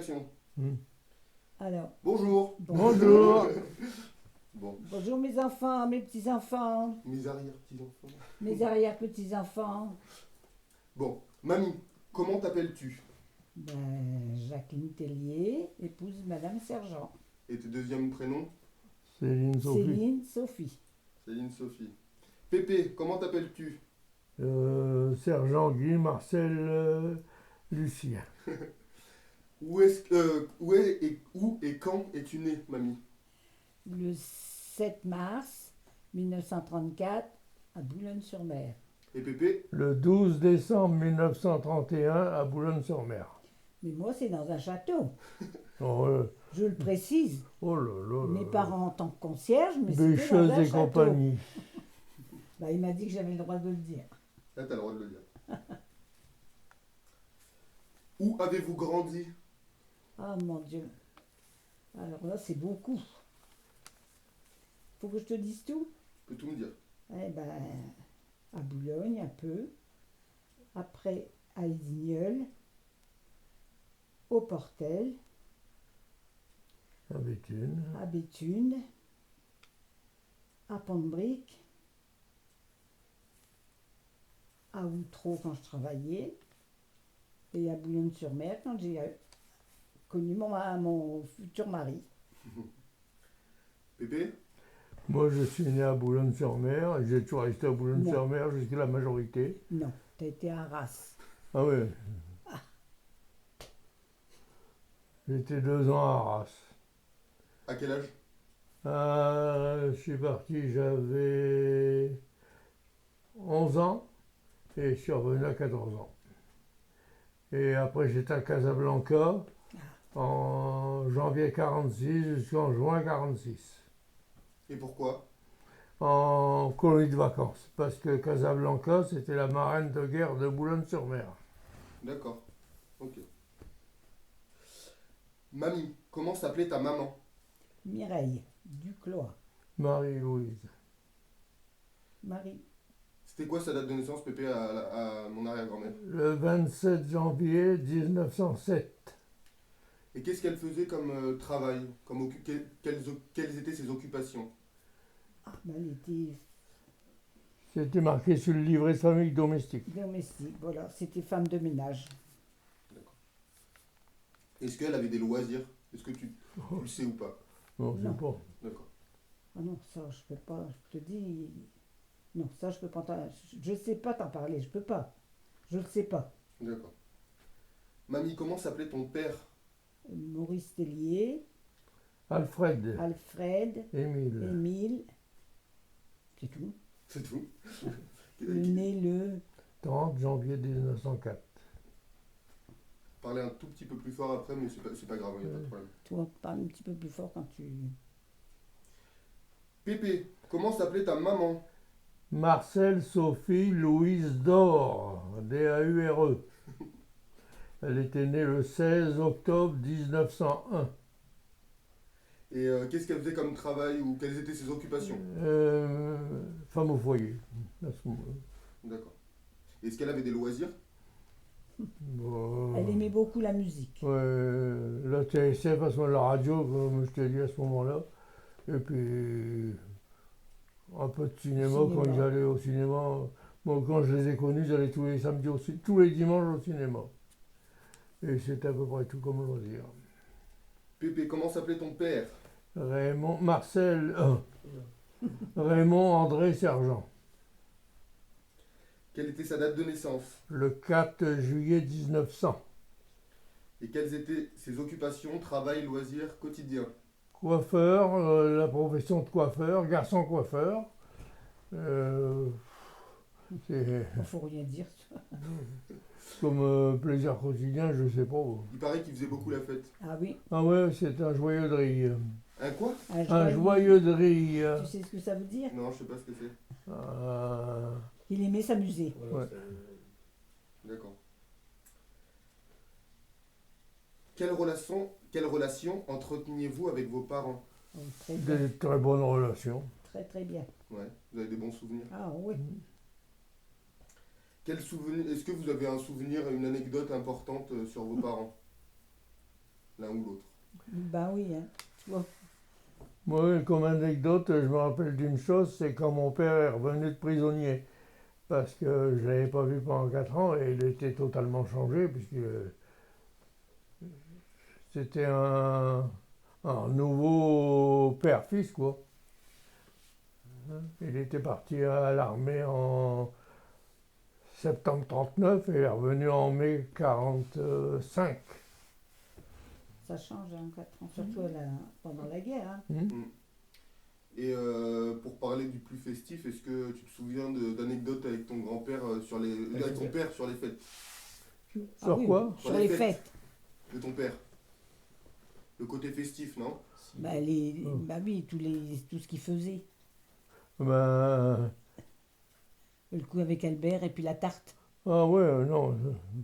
action. Alors, Bonjour. Bonjour. Bon, bonjour mes enfants, mes petits-enfants, mes arrière-petits-enfants. mes arrière-petits-enfants. Bon, mamie, comment t'appelles-tu? Jacqueline Tellier, épouse Madame Sergent. Et tes deuxièmes prénoms? Céline Sophie. Céline Sophie. Céline Sophie. Pépé, comment t'appelles-tu? Sergent Guy Marcel Lucien. Où et quand es-tu né, mamie? Le 7 mars 1934 à Boulogne-sur-Mer. Et Pépé? Le 12 décembre 1931 à Boulogne-sur-Mer. Mais moi, c'est dans un château. Oh, Je le précise. oh là là. Mes parents en tant que concierge, mais c'était dans Bêcheuse un et château. compagnie. Il m'a dit que j'avais le droit de le dire. Là, t'as le droit de le dire. Où avez-vous grandi? Ah mon Dieu. Alors là, c'est beaucoup. Faut que je te dise tout? Tu peux tout me dire. À Boulogne un peu, après à Isigneul, au Portel, À Béthune. à Béthune, à Pont-de-Brique, à Outreau quand je travaillais, et à Boulogne-sur-Mer quand j'ai connu mon futur mari. Pépé? Moi, je suis né à Boulogne-sur-Mer et j'ai toujours resté à Boulogne-sur-Mer jusqu'à la majorité. Non, t'as été à Arras. Ah oui. J'étais 2 ans à Arras. À quel âge? Je suis parti, j'avais 11 ans et je suis revenu à 14 ans. Et après, j'étais à Casablanca en janvier 46 jusqu'en juin 46. Et pourquoi? En colonie de vacances, parce que Casablanca, c'était la marine de guerre de Boulogne-sur-Mer. D'accord. Ok. Mamie, comment s'appelait ta maman? Mireille Duclois. Marie-Louise. Marie. C'était quoi sa date de naissance, Pépé, à mon arrière-grand-mère? Le 27 janvier 1907. Et qu'est-ce qu'elle faisait comme travail? Quelles étaient ses occupations? Elle était C'était marqué sur le livret de famille domestique. domestique, voilà, c'était femme de ménage. Est-ce qu'elle avait des loisirs? Est-ce que tu le sais ou pas? Non, je Non. sais pas. D'accord. Ah non, ça je peux pas, je te dis. Non, ça je peux pas je sais pas t'en parler, je peux pas. Je le sais pas. D'accord. Mamie, comment s'appelait ton père? Maurice Tellier, Alfred, Alfred, Émile. Émile, c'est tout. C'est tout. Né le. 30 janvier 1904. Parler un tout petit peu plus fort après, mais c'est pas grave, il n'y a pas de problème. Toi, parle un petit peu plus fort quand tu. Pépé, comment s'appelait ta maman? Marcel Sophie Louise Daure, D-A-U-R-E. Elle était née le 16 octobre 1901. Et qu'est-ce qu'elle faisait comme travail ou quelles étaient ses occupations? Femme au foyer, à ce moment-là. D'accord. Est-ce qu'elle avait des loisirs? Bon, Elle aimait beaucoup la musique. la TSF, à ce moment la radio, comme je t'ai dit à ce moment-là. Et puis, un peu de cinéma, quand ils allaient au cinéma. Moi, quand je les ai connus, ils allaient tous les samedis aussi, tous les dimanches au cinéma. Et c'était à peu près tout comme loisir. Pépé, comment s'appelait ton père? Raymond, Raymond André Sergent. Quelle était sa date de naissance? Le 4 juillet 1900. Et quelles étaient ses occupations, travail, loisirs, quotidiens? Coiffeur, la profession de coiffeur, garçon coiffeur. C'est Il faut rien dire. comme plaisir quotidien, je sais pas. Il paraît qu'il faisait beaucoup la fête. Ah oui, Ah ouais, c'est un joyeux de rire. Un quoi? Un joyeux de rire. Tu sais ce que ça veut dire? Non, je sais pas ce que c'est. Il aimait s'amuser. Ouais. D'accord. Quelle relation entreteniez-vous avec vos parents? Oh, très bien. Des très bonnes relations. Très très bien. Ouais, vous avez des bons souvenirs. Ah oui. Quel souvenir, est-ce que vous avez un souvenir, une anecdote importante sur vos parents? l'un ou l'autre. Ben oui, hein. Tu vois. Moi, comme anecdote, je me rappelle d'une chose, c'est quand mon père est revenu de prisonnier, parce que je ne l'avais pas vu pendant 4 ans et il était totalement changé, puisque c'était un nouveau père-fils, quoi. Il était parti à l'armée en septembre 39 et il est revenu en mai 45. Ça change en 4 ans, surtout pendant la guerre. Hein. Et pour parler du plus festif, est-ce que tu te souviens d'anecdotes avec ton grand-père avec ton père sur les fêtes Sur oui, quoi? sur les fêtes. de ton père? Le côté festif, non? Bah oui, tout ce qu'il faisait. Ben, Le coup avec Albert et puis la tarte. ah ouais, non.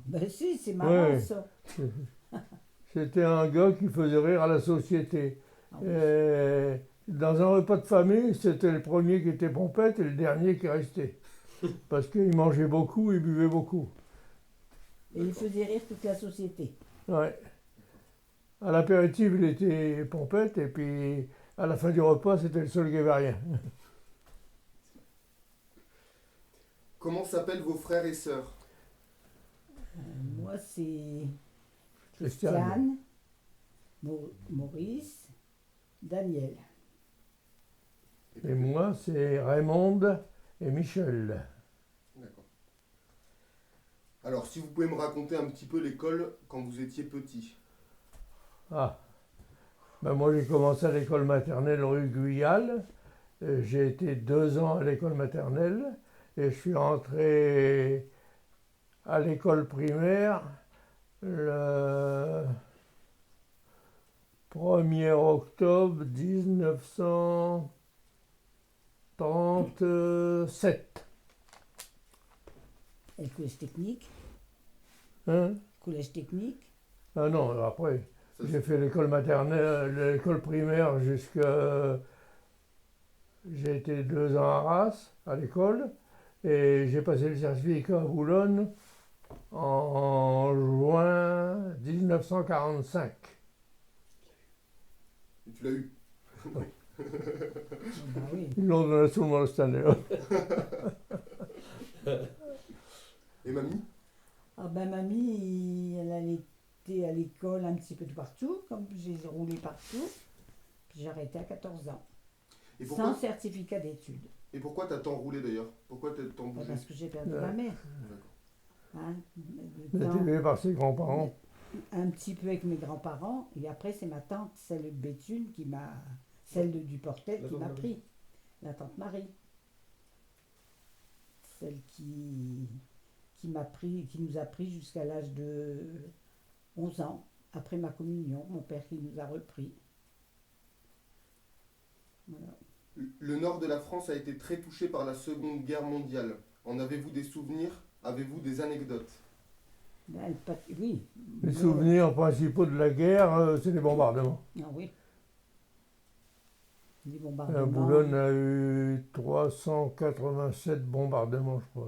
Ben si, c'est marrant Ouais. ça. C'était un gars qui faisait rire à la société. Ah oui. Et dans un repas de famille, c'était le premier qui était pompette et le dernier qui restait. Parce qu'il mangeait beaucoup, il buvait beaucoup. Et il faisait rire toute la société. Ouais. À l'apéritif, il était pompette et puis à la fin du repas, c'était le seul qui avait rien. Comment s'appellent vos frères et sœurs? Moi, c'est Christiane. Christiane, Maurice, Daniel. Et moi, c'est Raymonde et Michel. D'accord. Alors, si vous pouvez me raconter un petit peu l'école quand vous étiez petit. Ah. Ben moi, j'ai commencé à l'école maternelle rue Guyal. J'ai été 2 ans à l'école maternelle et je suis entré à l'école primaire le 1er octobre 1937. Et le collège technique. Hein? Collège technique. Ah non, après, Ça, j'ai fait l'école maternelle, l'école primaire jusqu'à... J'ai été 2 ans à Arras, à l'école, et j'ai passé le certificat à Boulogne en juin 1945. Et tu l'as eu. Ben oui. Ils l'ont donné tout le monde cette année-là. Et mamie? Ah ben mamie, elle était à l'école un petit peu de partout, comme j'ai roulé partout. Puis j'ai arrêté à 14 ans. Et Sans pourquoi, certificat d'études. et pourquoi t'as tant roulé d'ailleurs? Pourquoi t'as tant Ben, bougé? parce que j'ai perdu Ouais. ma mère. D'accord. Hein, Il a été élevé par ses grands-parents. un petit peu avec mes grands-parents. Et après, c'est ma tante, celle de Béthune, celle du Portel, qui m'a pris. La tante Marie. Celle qui nous a pris jusqu'à l'âge de 11 ans. Après ma communion, mon père qui nous a repris. Voilà. Le nord de la France a été très touché par la Seconde Guerre mondiale. En avez-vous des souvenirs? Avez-vous des anecdotes? Ben, oui. Les souvenirs principaux de la guerre, c'est les bombardements. Ah oui. Les bombardements. Boulogne a eu 387 bombardements, je crois.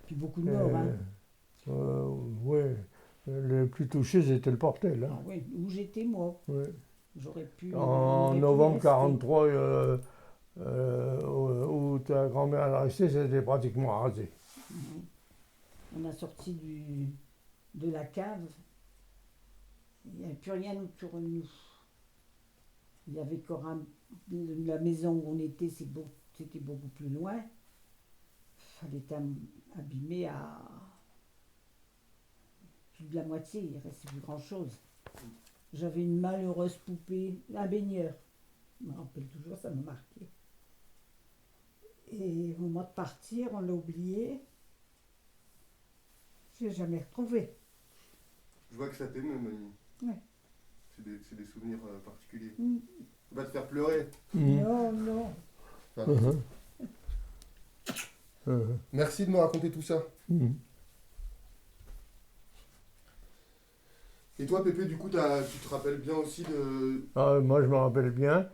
Puis beaucoup de morts. Hein. Oui, le plus touché, c'était le Portel. Hein. Ah oui, où j'étais moi. Ouais. J'aurais pu. En j'aurais pu novembre rester. 43, où ta grand-mère est restée, c'était pratiquement rasé. Mhm. On a sorti de la cave. Il n'y avait plus rien autour de nous. Il y avait la maison où on était, c'était beaucoup plus loin. Elle était abîmée à plus de la moitié, il ne restait plus grand-chose. J'avais une malheureuse poupée, un baigneur. Je me rappelle toujours, ça m'a marqué. Et au moment de partir, on l'a oublié. Je ne l'ai jamais retrouvé. Je vois que ça t'émeut, mamie. Ouais. C'est des souvenirs particuliers. Mm. Ça va te faire pleurer. Mhm. Non, non. Enfin, merci de me raconter tout ça. Mhm. Et toi, Pépé, du coup, tu te rappelles bien aussi de... Ah, moi, je me rappelle bien.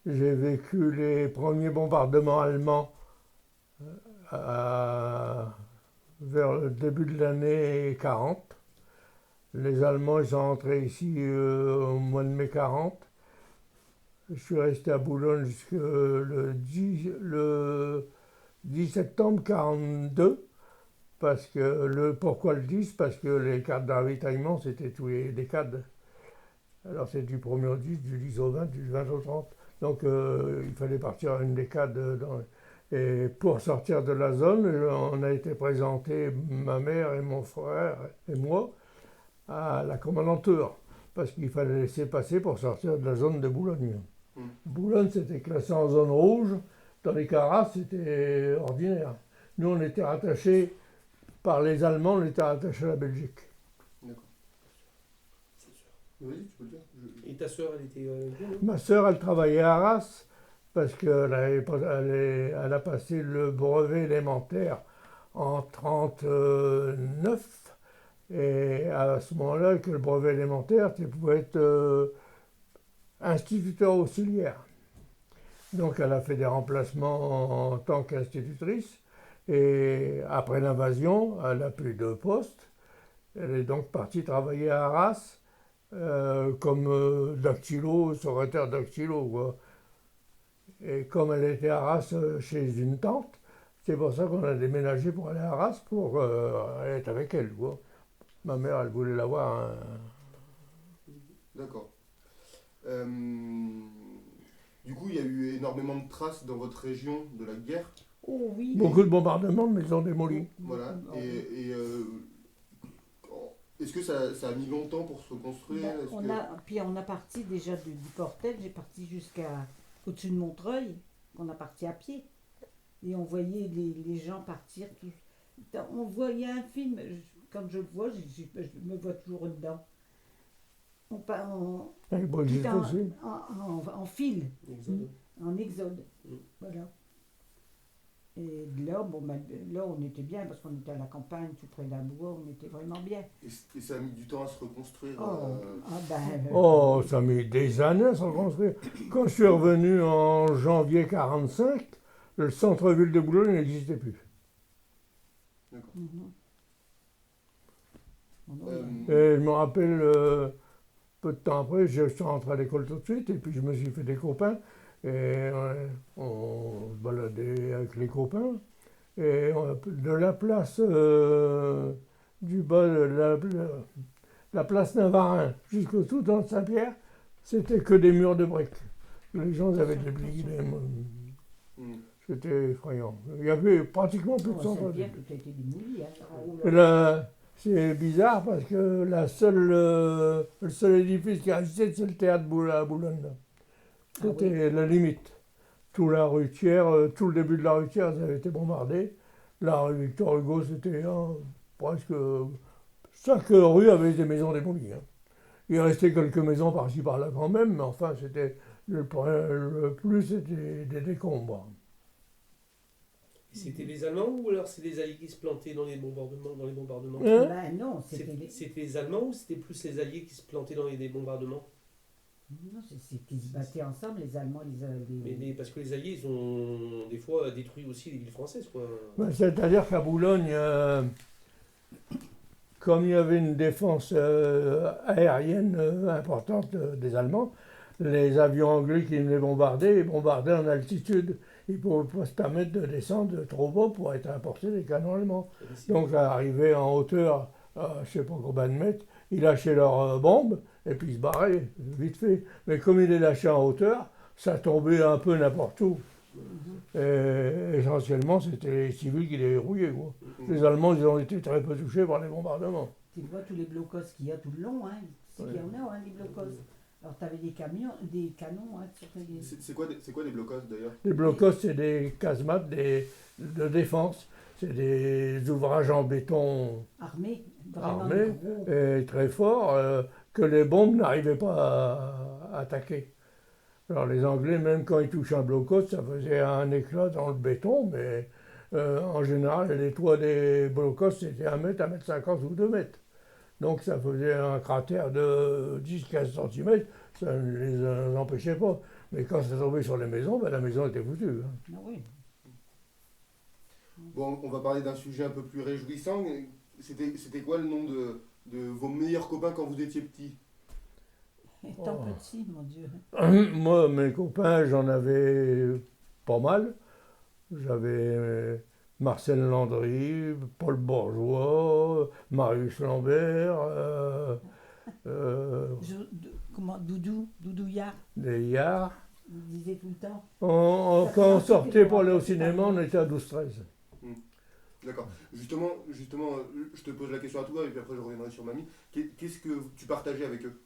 J'ai vécu les premiers bombardements allemands vers le début de l'année 40. Les Allemands, ils sont entrés ici au mois de mai 40. Je suis resté à Boulogne jusqu'au le 10 septembre 42. Pourquoi le 10? Parce que les cartes d'ravitaillement, c'était tous les décades. Alors c'est du 1er au 10, du 10 au 20, du 20 au 30. Donc il fallait partir à une décade. Et pour sortir de la zone, on a été présenté, ma mère et mon frère et moi, à la commandanture. Parce qu'il fallait laisser passer pour sortir de la zone de Boulogne. Boulogne, c'était classé en zone rouge. Dans les Caras, c'était ordinaire. Nous, on était rattachés, par les Allemands, on était rattachés à la Belgique. D'accord. Oui, tu peux le dire. Et ta sœur, elle était bien, non? Ma sœur, elle travaillait à Arras parce qu'elle elle a passé le brevet élémentaire en 1939. Et à ce moment-là, que le brevet élémentaire, tu pouvais être instituteur auxiliaire. Donc elle a fait des remplacements en tant qu'institutrice. Et après l'invasion, elle n'a plus de poste. Elle est donc partie travailler à Arras comme dactylo, secrétaire dactylo, quoi. Et comme elle était à Arras chez une tante, c'est pour ça qu'on a déménagé pour aller à Arras pour être avec elle, quoi. Ma mère, elle voulait l'avoir. D'accord. Du coup, il y a eu énormément de traces dans votre région de la guerre. Oh oui. Beaucoup de bombardements de maisons démolies. Voilà. Est-ce que ça a mis longtemps pour se reconstruire? Puis on a parti déjà du Portel, j'ai parti jusqu'à au-dessus de Montreuil, on a parti à pied. Et on voyait les gens partir. On voyait un film, quand je le vois, je me vois toujours dedans. On part en file, en exode. Voilà. Et là, là, on était bien parce qu'on était à la campagne, tout près d'un bois, on était vraiment bien. Et ça a mis du temps à se reconstruire. Oh, ça a mis des années à se reconstruire. Quand je suis revenu en janvier 45, le centre-ville de Boulogne n'existait plus. D'accord. Et je me rappelle, peu de temps après, je suis rentré à l'école tout de suite, et puis je me suis fait des copains. Et on se baladait avec les copains. Et de la place du bas, la place Navarin jusqu'au tout dans Saint-Pierre, c'était que des murs de briques. Les gens avaient des blics. C'était effrayant. Il y avait pratiquement plus de centre-ville. C'est bizarre parce que le seul édifice qui restait, c'est le théâtre à Boulogne. C'était la limite. Tout le début de la Rutière, ça avait été bombardé. La rue Victor Hugo, c'était presque... Chaque rue avait des maisons démolies. Il restait quelques maisons par-ci par-là quand même, mais enfin, c'était le plus, c'était des décombres. C'était les Allemands ou alors c'est les Alliés qui se plantaient dans les bombardements? Non, c'était les Allemands ou c'était plus les Alliés qui se plantaient dans les bombardements? Non, c'est qu'ils se battaient ensemble, les Allemands, Mais parce que les Alliés, ils ont des fois détruit aussi les villes françaises, quoi. C'est-à-dire qu'à Boulogne, comme il y avait une défense aérienne importante des Allemands, les avions anglais qui venaient bombarder, ils bombardaient en altitude. Ils ne pouvaient pas se permettre de descendre trop bas pour être importés des canons allemands. Donc, arrivaient en hauteur, je ne sais pas combien de mètres, ils lâchaient leurs bombes et puis ils se barraient, vite fait. Mais comme ils les lâchaient en hauteur, ça tombait un peu n'importe où. Et essentiellement, c'était les civils qui les rouillaient. Les Allemands, ils ont été très peu touchés par les bombardements. Tu vois tous les blocos qu'il y a tout le long, il y en a, des blocos. Alors, tu avais des canons. C'est quoi des blocos d'ailleurs? Les blocos, c'est des casemates de défense. C'est des ouvrages en béton armés et très forts que les bombes n'arrivaient pas à attaquer. Alors, les Anglais, même quand ils touchaient un blocos, ça faisait un éclat dans le béton, mais en général, les toits des blocos, c'était 1 mètre, 1,50 m ou 2 mètres. Donc ça faisait un cratère de 10-15 cm, ça ne les empêchait pas. Mais quand ça tombait sur les maisons, la maison était foutue. Ah oui. Bon, on va parler d'un sujet un peu plus réjouissant. C'était quoi le nom de vos meilleurs copains quand vous étiez petit. Étant Oh. petit, mon Dieu. Moi, mes copains, j'en avais pas mal. J'avais Marcel Landry, Paul Bourgeois, Marius Lambert, Comment, Doudou Yard, des Yards. il disait tout le temps. Quand on sortait pour aller au cinéma, on était à 12-13. D'accord. Justement, je te pose la question à toi et puis après je reviendrai sur mamie. Qu'est-ce que tu partageais avec eux?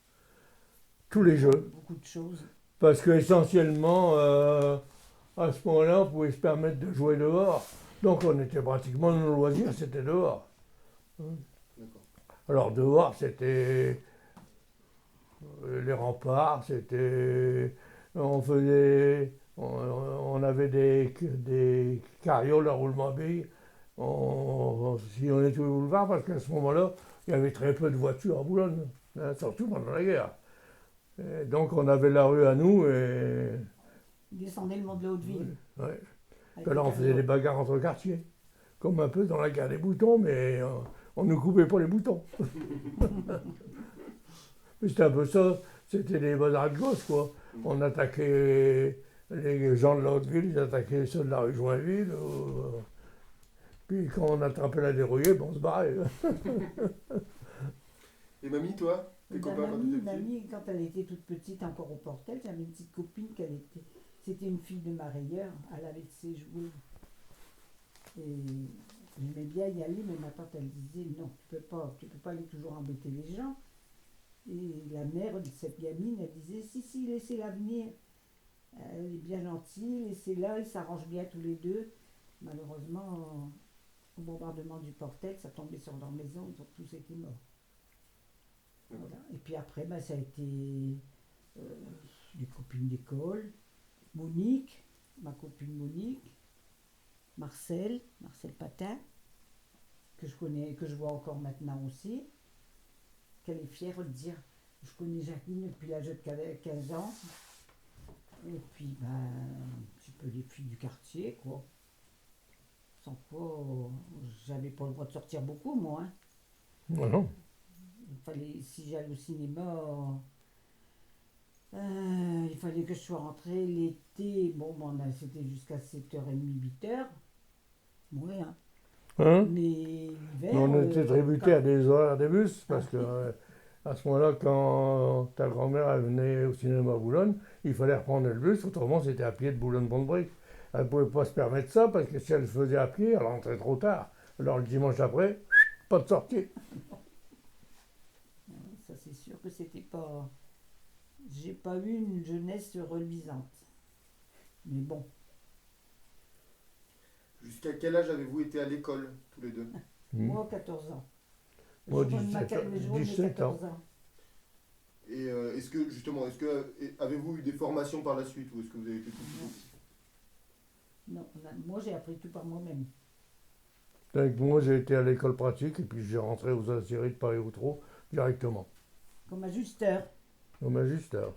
Tous les jeux. Beaucoup de choses. Parce que essentiellement, à ce moment-là, on pouvait se permettre de jouer dehors. Donc on était pratiquement, nos loisirs, c'était dehors. D'accord. Alors dehors, c'était les remparts, on avait des carrioles à roulement à billes. Si on était au boulevard, parce qu'à ce moment-là, il y avait très peu de voitures à Boulogne, hein, surtout pendant la guerre. Et donc on avait la rue à nous et Il descendait le mont de la Haute-Ville. ouais. Avec Alors on les faisait des bagarres entre quartiers, comme un peu dans la guerre des boutons, mais on ne coupait pas les boutons. Mais c'était un peu ça, c'était des bagarres de gosses, quoi. On attaquait les gens de la Haute-Ville, ils attaquaient ceux de la rue Joinville. Puis quand on attrapait la dérouillée, ben, on se barrait. Et mamie, toi? Tes copains quand tu étais petit? Mamie, quand elle était toute petite, encore au Portel, j'avais une petite copine c'était une fille de marailleur, elle avait de ses jouets. Et j'aimais bien y aller, mais ma tante, elle disait, non, tu peux pas aller toujours embêter les gens. Et la mère de cette gamine, elle disait, si, laissez-la venir. Elle est bien gentille, laissez-la, ils s'arrangent bien tous les deux. Malheureusement, au bombardement du Portel, ça tombait sur leur maison, ils ont tous été morts. Voilà. Et puis après, ça a été des copines d'école, Monique, ma copine Monique, Marcel Patin, que je connais, que je vois encore maintenant aussi, qu'elle est fière de dire, je connais Jacqueline depuis l'âge de 15 ans, et puis un petit peu les filles du quartier, quoi. Sans quoi, j'avais pas le droit de sortir beaucoup, moi. Hein. Voilà. Si j'allais au cinéma, il fallait que je sois rentrée l'été. C'était jusqu'à 7h30, 8h. Oui, hein. Hein? Mais l'hiver. On était tributé à des horaires des bus, parce que à ce moment-là, quand ta grand-mère elle venait au cinéma à Boulogne, il fallait reprendre le bus, autrement c'était à pied de Boulogne-Pont-de-Brique. Elle ne pouvait pas se permettre ça, parce que si elle le faisait à pied, elle rentrait trop tard. Alors le dimanche après, pas de sortie. Ça, c'est sûr que c'était pas. J'ai pas eu une jeunesse reluisante. Mais bon. Jusqu'à quel âge avez-vous été à l'école, tous les deux? Moi, 14 ans. Moi, Le jour de 17 ans. 14 ans. Et est-ce que avez-vous eu des formations par la suite ou est-ce que vous avez été tout petit? Non, moi j'ai appris tout par moi-même. Donc moi j'ai été à l'école pratique et puis j'ai rentré aux Aciéries de Paris-Outreau directement, Comme ajusteur. comme ajusteur.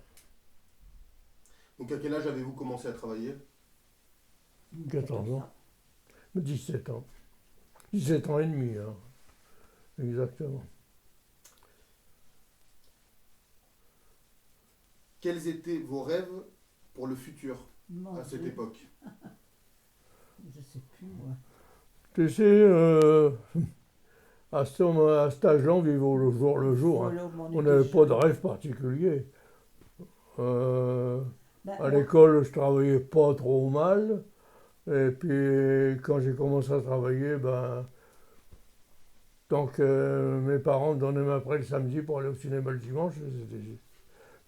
Donc à quel âge avez-vous commencé à travailler? 14 ans. 17 ans. 17 ans et demi, hein. Exactement. Quels étaient vos rêves pour le futur Mon à cette Dieu, époque? je sais plus moi. Tu sais, à cet âge-là, on vivait au jour le jour. Hein. Voilà, où On était n'avait pas de jeune. rêve particulier. À Moi, l'école, je travaillais pas trop mal. Et puis, quand j'ai commencé à travailler, tant que mes parents me donnaient ma prête le samedi pour aller au cinéma le dimanche,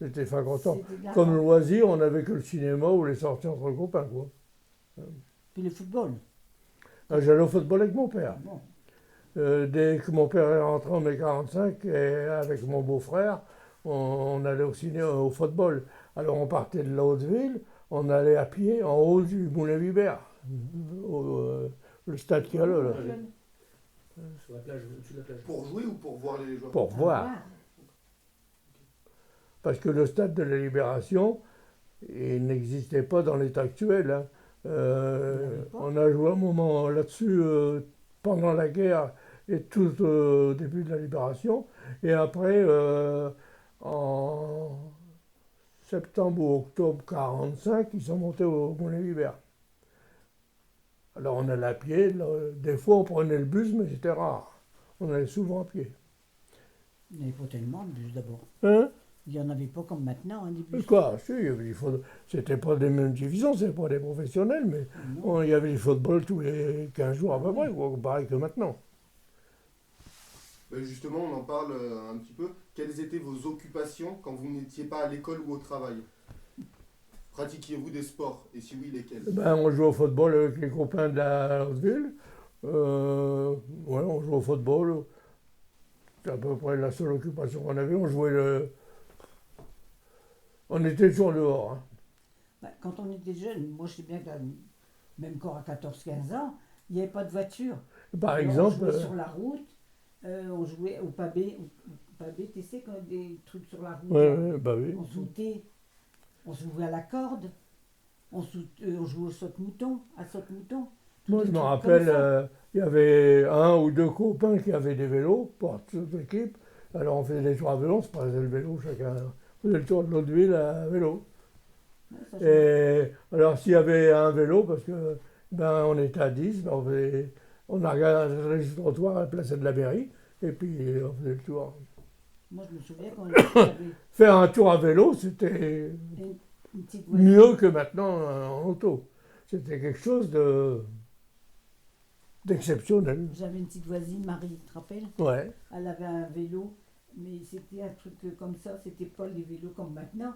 j'étais fin content. c'était de la- Comme loisir, on n'avait que le cinéma ou les sorties entre copains, quoi. Puis le football. J'allais au football avec mon père. Bon. Dès que mon père est rentré en mai 45, et avec mon beau-frère, on allait au cinéma, au football. Alors on partait de la Haute-Ville, on allait à pied en haut du Moulin Vibert, le stade qu'il y a là. Sur la plage, au-dessus de la plage. Pour jouer ou pour voir les joueurs? Pour voir. Parce que le stade de la Libération, il n'existait pas dans l'état actuel. Hein. avait pas. On a joué un moment là-dessus pendant la guerre. et tout au début de la Libération. Et après, en septembre ou octobre 45, ils sont montés au Mont-les-Libert. Alors on allait à pied, là, des fois on prenait le bus, mais c'était rare. On allait souvent à pied. Il n'y avait pas tellement de bus d'abord. Hein? Il n'y en avait pas comme maintenant, hein, des bus. Quoi? Si, c'était pas des mêmes divisions, c'était pas des professionnels, mais Non. il y avait du football tous les 15 jours à peu Ah près, oui. quoi, pareil que maintenant. Justement, on en parle un petit peu. Quelles étaient vos occupations quand vous n'étiez pas à l'école ou au travail? Pratiquiez-vous des sports? Et si oui, lesquels? Ben, on jouait au football avec les copains de la haute ville. Ouais, on jouait au football. C'est à peu près la seule occupation qu'on avait. On était toujours dehors. Hein. Bah, quand on était jeune, moi je sais bien que même encore à 14-15 ans, il n'y avait pas de voiture. Par Alors, exemple, on jouait sur la route, on jouait au pavé, tu sais, quand des trucs sur la route, là, bah oui. on sautait, on se jouait à la corde, on jouait au saute-mouton, à saute-mouton. Moi, Des je me trucs rappelle, comme ça. il y avait un ou deux copains qui avaient des vélos pour toute l'équipe. Alors, on faisait des tours à vélo, on se prenait le vélo, chacun faisait le tour de l'autre ville à vélo. Ouais, ça, je Et alors, s'il y avait un vélo, parce que ben, on était à 10, ben, on a regardé le trottoir à la place de la mairie, et puis on faisait le tour. moi, je me souviens quand j'avais Faire un tour à vélo, c'était une petite voiture. mieux que maintenant en auto. C'était quelque chose d'exceptionnel. J'avais une petite voisine, Marie, tu te rappelles? Ouais. Elle avait un vélo, mais c'était un truc comme ça, c'était pas les vélos comme maintenant.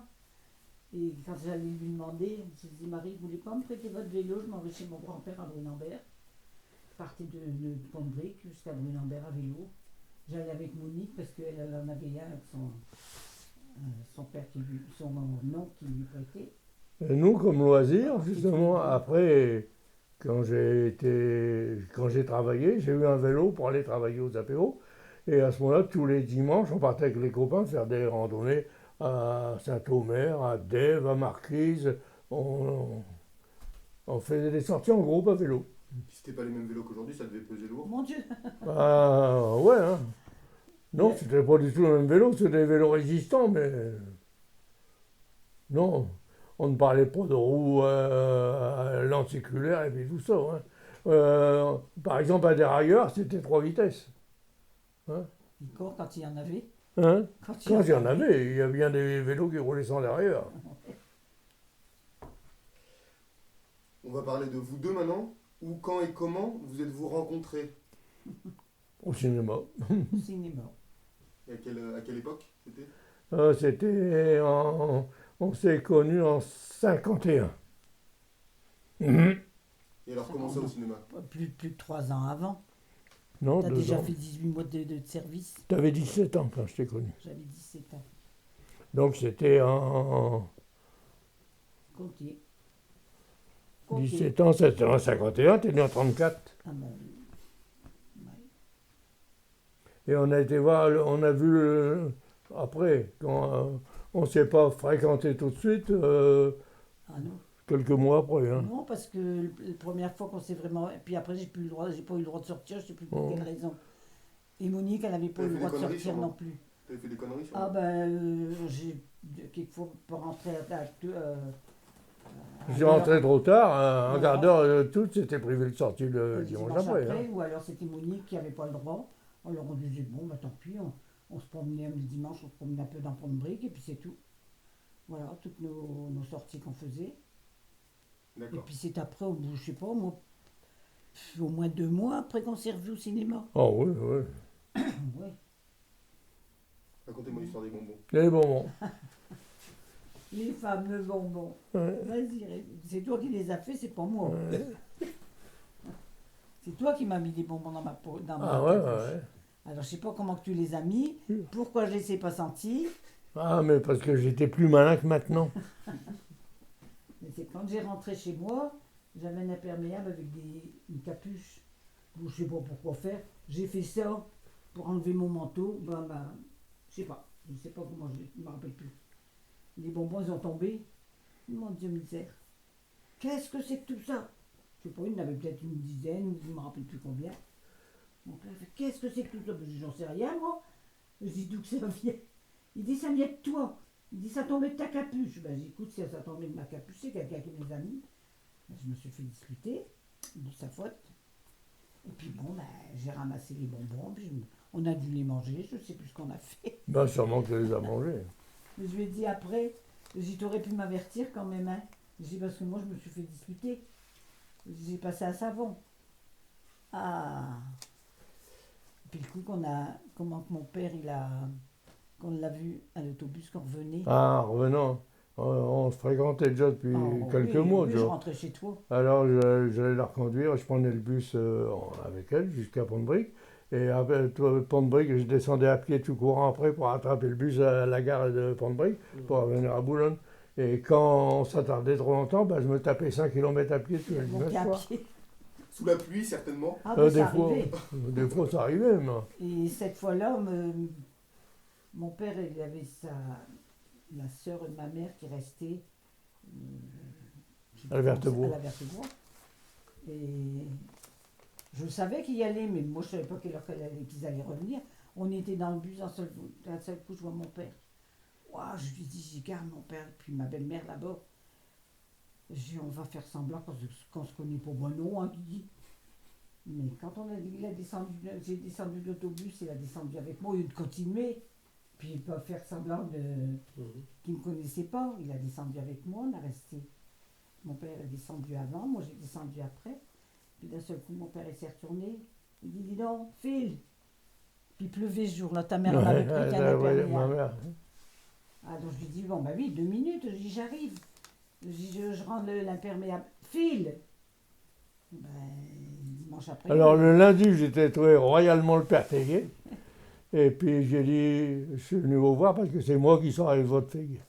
Et quand j'allais lui demander, je disais, Marie, vous voulez pas me prêter votre vélo? Je m'en vais chez mon grand-père à Brunambert. Je partais de Pont-de-Brique jusqu'à Brunambert à vélo. J'allais avec Monique parce qu'elle en avait un avec son père son oncle qui lui prêtait. Et nous, comme loisir, justement, après, quand j'ai travaillé, j'ai eu un vélo pour aller travailler aux apéros. Et à ce moment-là, tous les dimanches, on partait avec les copains faire des randonnées à Saint-Omer, à Dèvres, à Marquise. On faisait des sorties en groupe à vélo. Si c'était pas les mêmes vélos qu'aujourd'hui, ça devait peser lourd. Mon Dieu! Ouais, hein. Non, Ouais. c'était pas du tout le même vélo, c'était des vélos résistants, mais non, on ne parlait pas de roues lenticulaires et puis tout ça. Hein. Par exemple, un dérailleur, c'était 3 vitesses. Hein. Encore quand il y en avait. Hein. Quand Quand il y en avait, il y a bien des vélos qui roulaient sans dérailleur. On va parler de vous deux maintenant. Où, quand et comment vous êtes-vous rencontrés? Au cinéma. Au cinéma. Et à quelle époque c'était? On s'est connus en 51. Mhm. Et alors, comment ça au cinéma? Plus de 3 ans avant. Non, Tu as 2 déjà ans. fait 18 mois de service. Tu avais 17 ans quand je t'ai connu. J'avais 17 ans. Donc c'était en Comptez. 17 ans, c'était en 51, tu es né en 34. Ah ben, ouais. Et on a été voir, on a vu après, quand on ne s'est pas fréquenté tout de suite, Ah non. quelques mois après. Hein. Non, parce que la première fois qu'on s'est vraiment. Et puis après, j'ai pas eu le droit de sortir, je sais plus pour Oh. quelle raison. Et Monique, elle n'avait pas eu T'avais le fait droit des de conneries, sortir sûrement. non plus. T'avais fait des conneries sur Ah ben, j'ai quelquefois pas rentré Je suis rentré trop tard, un Non. quart d'heure, tout c'était privé de sortie le le dimanche dimanche après. après, Hein. ou alors c'était Monique qui n'avait pas le droit. Alors on disait, bon, bah tant pis, on se promenait le dimanche, on se promenait un peu dans Pont-de-Brique, et puis c'est tout. Voilà, toutes nos sorties qu'on faisait. Et D'accord. puis c'est après, au bout, je sais pas, moi, au moins 2 mois après qu'on s'est revus au cinéma. Oh oui, oui. Ouais. Racontez-moi l'histoire des bonbons. Les bonbons. Les fameux bonbons. Ouais. Vas-y, c'est toi qui les as fait, c'est pas moi. Ouais. C'est toi qui m'as mis des bonbons dans ma peau. Ah ouais, ouais. Alors je sais pas comment que tu les as mis, pourquoi je les ai pas sentis. Ah, mais parce que j'étais plus malin que maintenant. Mais c'est quand j'ai rentré chez moi, j'avais un imperméable avec une capuche. Bon, je sais pas pourquoi faire. J'ai fait ça pour enlever mon manteau. Je sais pas. Je sais pas comment je me rappelle plus. Les bonbons, ils ont tombé. Mon Dieu misère. Qu'est-ce que c'est que tout ça? Je sais pas, il y en avait peut-être une dizaine, ou je me rappelle plus combien. Mon père fait, qu'est-ce que c'est que tout ça? Je dis, j'en sais rien, moi. Je dis, d'où que ça vient? Il dit, ça vient de toi. Il dit, ça tombait de ta capuche. Ben, j'écoute, si ça tombait de ma capuche, c'est quelqu'un qui est mes amis. Ben, je me suis fait discuter de sa faute. Et puis bon, ben, j'ai ramassé les bonbons, puis on a dû les manger, je ne sais plus ce qu'on a fait. Ben, sûrement que tu les as mangés. Mais je lui ai dit après, t'aurais pu m'avertir quand même, hein. J'ai dit, parce que moi, je me suis fait disputer. J'ai passé un savon. Ah. Et puis le coup comment que mon père, qu'on l'a vu à l'autobus, qu'on revenait. Ah, en revenant, on se fréquentait déjà depuis Oh, quelques oui, mois. oui, tu je vois. rentrais chez toi. Alors, j'allais la reconduire, je prenais le bus avec elle jusqu'à Pont-de-Brique. Et après Pont-de-Brique, je descendais à pied tout courant après pour attraper le bus à la gare de Pont-de-Brique pour revenir à Boulogne. Et quand on s'attardait trop longtemps, ben, je me tapais 5 km à pied tous les Donc dimanches à soirs. pied. Sous la pluie, certainement. Ah oui, Des ça fois, arrivait. des fois, ça arrivait, mais Et cette fois-là, mon père, il avait la sœur de ma mère qui restait je sais À la plus Vertebois. à la Vertebois. Et je savais qu'il y allait, mais moi je savais pas quelle heure qu'ils allaient revenir. On était dans le bus, d'un seul coup je vois mon père. Ouah, je lui dis, j'y garde mon père, puis ma belle-mère là-bas. Je dis, on va faire semblant qu'on se connaît pas. Bon, non, hein, Guigui. Mais quand j'ai descendu de l'autobus, il a descendu avec moi, au lieu de continuer. Puis il peut faire semblant qu'il ne me connaissait pas. Il a descendu avec moi, on a resté. Mon père est descendu avant, moi j'ai descendu après. Puis d'un seul coup, mon père s'est retourné. Il dit, dis donc, Phil. Puis il pleuvait ce jour-là, ta mère en avait pris qu'un ouais, ma imperméable. mère. Ah, donc je lui dis, bon, bah oui, 2 minutes, je dis, j'arrive. Je dis, je rends l'imperméable. Phil. Ben, dimanche après. Alors le lundi, j'étais trouvé royalement le père Tégué. Et puis j'ai dit, je suis venu vous voir parce que c'est moi qui sors avec votre fille.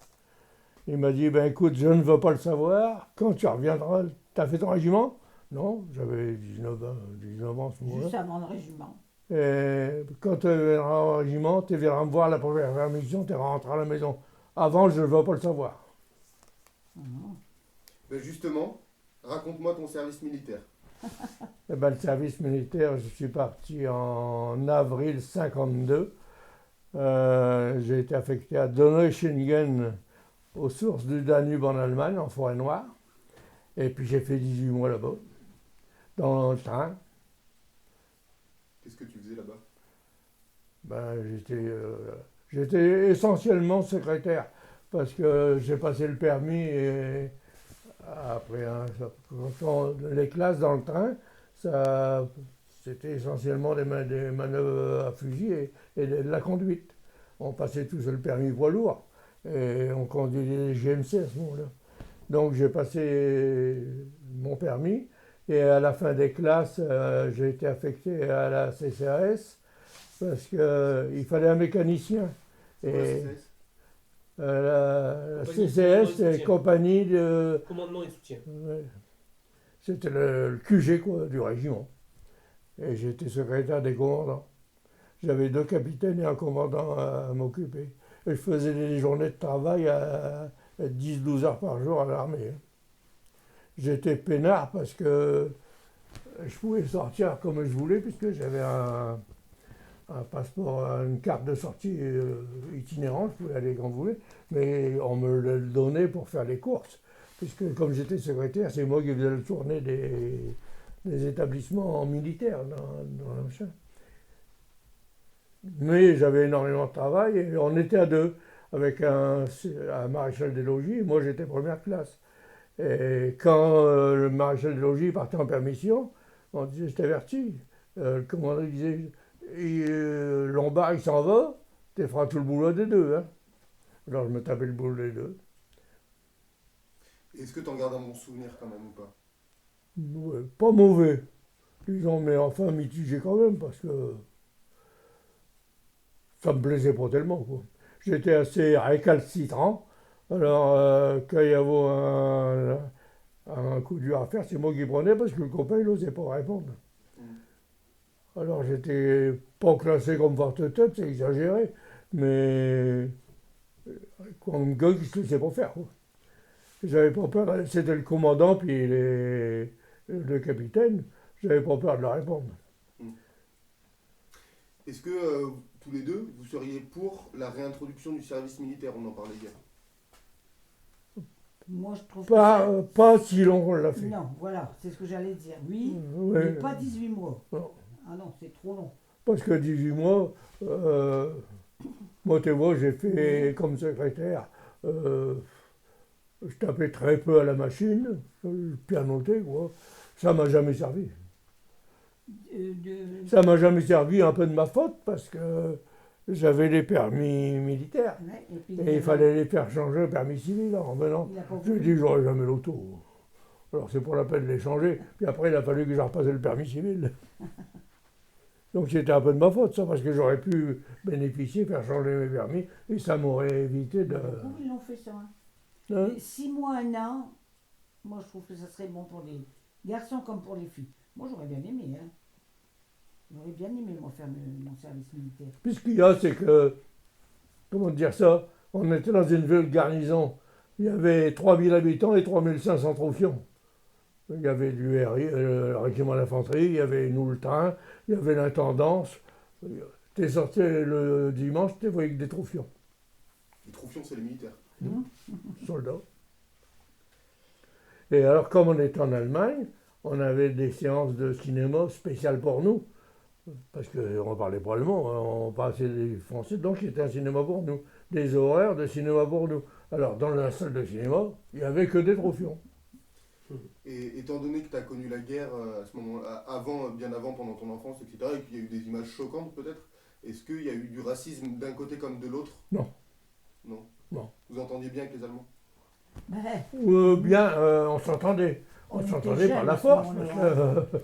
Il m'a dit, ben écoute, je ne veux pas le savoir. Quand tu reviendras, tu as fait ton régiment? Non, j'avais 19 ans ce moment-là. Juste avant le régiment. Et quand tu viendras au régiment, tu viendras me voir la première mission, tu rentrer à la maison. Avant, je ne veux pas le savoir. Mhm. Ben justement, raconte-moi ton service militaire. Eh ben, le service militaire, je suis parti en avril 52. J'ai été affecté à Donaueschingen, aux sources du Danube en Allemagne, en forêt noire. Et puis j'ai fait 18 mois là-bas, dans le train. Qu'est-ce que tu faisais là-bas? Ben, j'étais essentiellement secrétaire, parce que j'ai passé le permis et après les classes dans le train, c'était essentiellement des manœuvres à fusil et de la conduite. On passait tous le permis poids lourd et on conduisait les GMC à ce moment-là. Donc j'ai passé mon permis et à la fin des classes, j'ai été affecté à la CCAS parce qu'il fallait un mécanicien. C'est quoi la Et CCS? la Compagnie CCS, de c'est soutien. compagnie de... Commandement et soutien. Ouais. C'était le QG quoi, du régiment. Et j'étais secrétaire des commandants. J'avais 2 capitaines et un commandant à m'occuper. Et je faisais des journées de travail à 10-12 heures par jour à l'armée. J'étais peinard parce que je pouvais sortir comme je voulais puisque j'avais un passeport, une carte de sortie itinérante, je pouvais aller quand je voulais, mais on me le donnait pour faire les courses. Puisque comme j'étais secrétaire, c'est moi qui faisais le tournée des établissements militaires dans le machin. Mais j'avais énormément de travail et on était à 2 avec un maréchal des logis et moi j'étais première classe. Et quand le maréchal des logis partait en permission, on disait, je t'avertis, le commandant disait, Lombard il s'en va, tu feras tout le boulot des 2. Hein. Alors je me tapais le boulot des 2. Est-ce que tu en gardes un bon souvenir quand même ou pas? Ouais, pas mauvais, disons, mais enfin mitigé quand même parce que ça me plaisait pas tellement, quoi. J'étais assez récalcitrant. Alors, quand il y avait un coup dur à faire, c'est moi qui prenais parce que le copain, il n'osait pas répondre. Alors, j'étais pas classé comme forte-tête, c'est exagéré, mais comme un gars qui se laissait pas faire, quoi. J'avais pas peur, c'était le commandant puis le capitaine, j'avais pas peur de leur répondre. Est-ce que tous les deux, vous seriez pour la réintroduction du service militaire? On en parlait hier. Moi, je trouve Pas si long qu'on l'a fait. Non, voilà, c'est ce que j'allais dire. Oui, Ouais. mais pas 18 mois. Non. Ah non, c'est trop long. Parce que 18 mois, moi, tu vois, j'ai fait comme secrétaire. Je tapais très peu à la machine, pianoté, quoi. Ça m'a jamais servi. Ça m'a jamais servi, un peu de ma faute, parce que j'avais les permis militaires. Ouais, et puis, Et il fallait les faire changer au permis civil en revenant. il a pas Je lui ai voulu. dit, j'aurais jamais l'auto. Alors c'est pour la peine de les changer. Puis après, il a fallu que je repasse le permis civil. Donc c'était un peu de ma faute, ça, parce que j'aurais pu bénéficier, faire changer mes permis, et ça m'aurait évité de... Beaucoup ils l'ont fait ça. Hein. Hein? Mais 6 mois, 1 an, moi je trouve que ça serait bon pour les garçons comme pour les filles. Moi j'aurais bien aimé. Hein. J'aurais bien aimé moi faire mon service militaire. Puis ce qu'il y a, c'est que, comment dire ça, on était dans une vieille garnison. Il y avait 3000 habitants et 3500 troufions. Il y avait du RI, le régiment d'infanterie, il y avait nous le train, il y avait l'intendance. T'es sorti le dimanche, t'es voyé que des troufions, Les troufions, c'est les militaires. soldats. Et alors, comme on était en Allemagne, on avait des séances de cinéma spéciales pour nous. Parce qu'on parlait pas allemand, hein, on parlait des français, donc c'était un cinéma pour nous. Des horaires de cinéma pour nous. Alors, dans la salle de cinéma, il n'y avait que des troufions. Et étant donné que tu as connu la guerre à ce moment-là, bien avant, pendant ton enfance, etc., et qu'il y a eu des images choquantes peut-être, est-ce qu'il y a eu du racisme d'un côté comme de l'autre? Non. Non. Non. Vous entendiez bien avec les Allemands? Bien, on s'entendait. On On s'entendait était par la jeunes à ce force, moment-là. parce que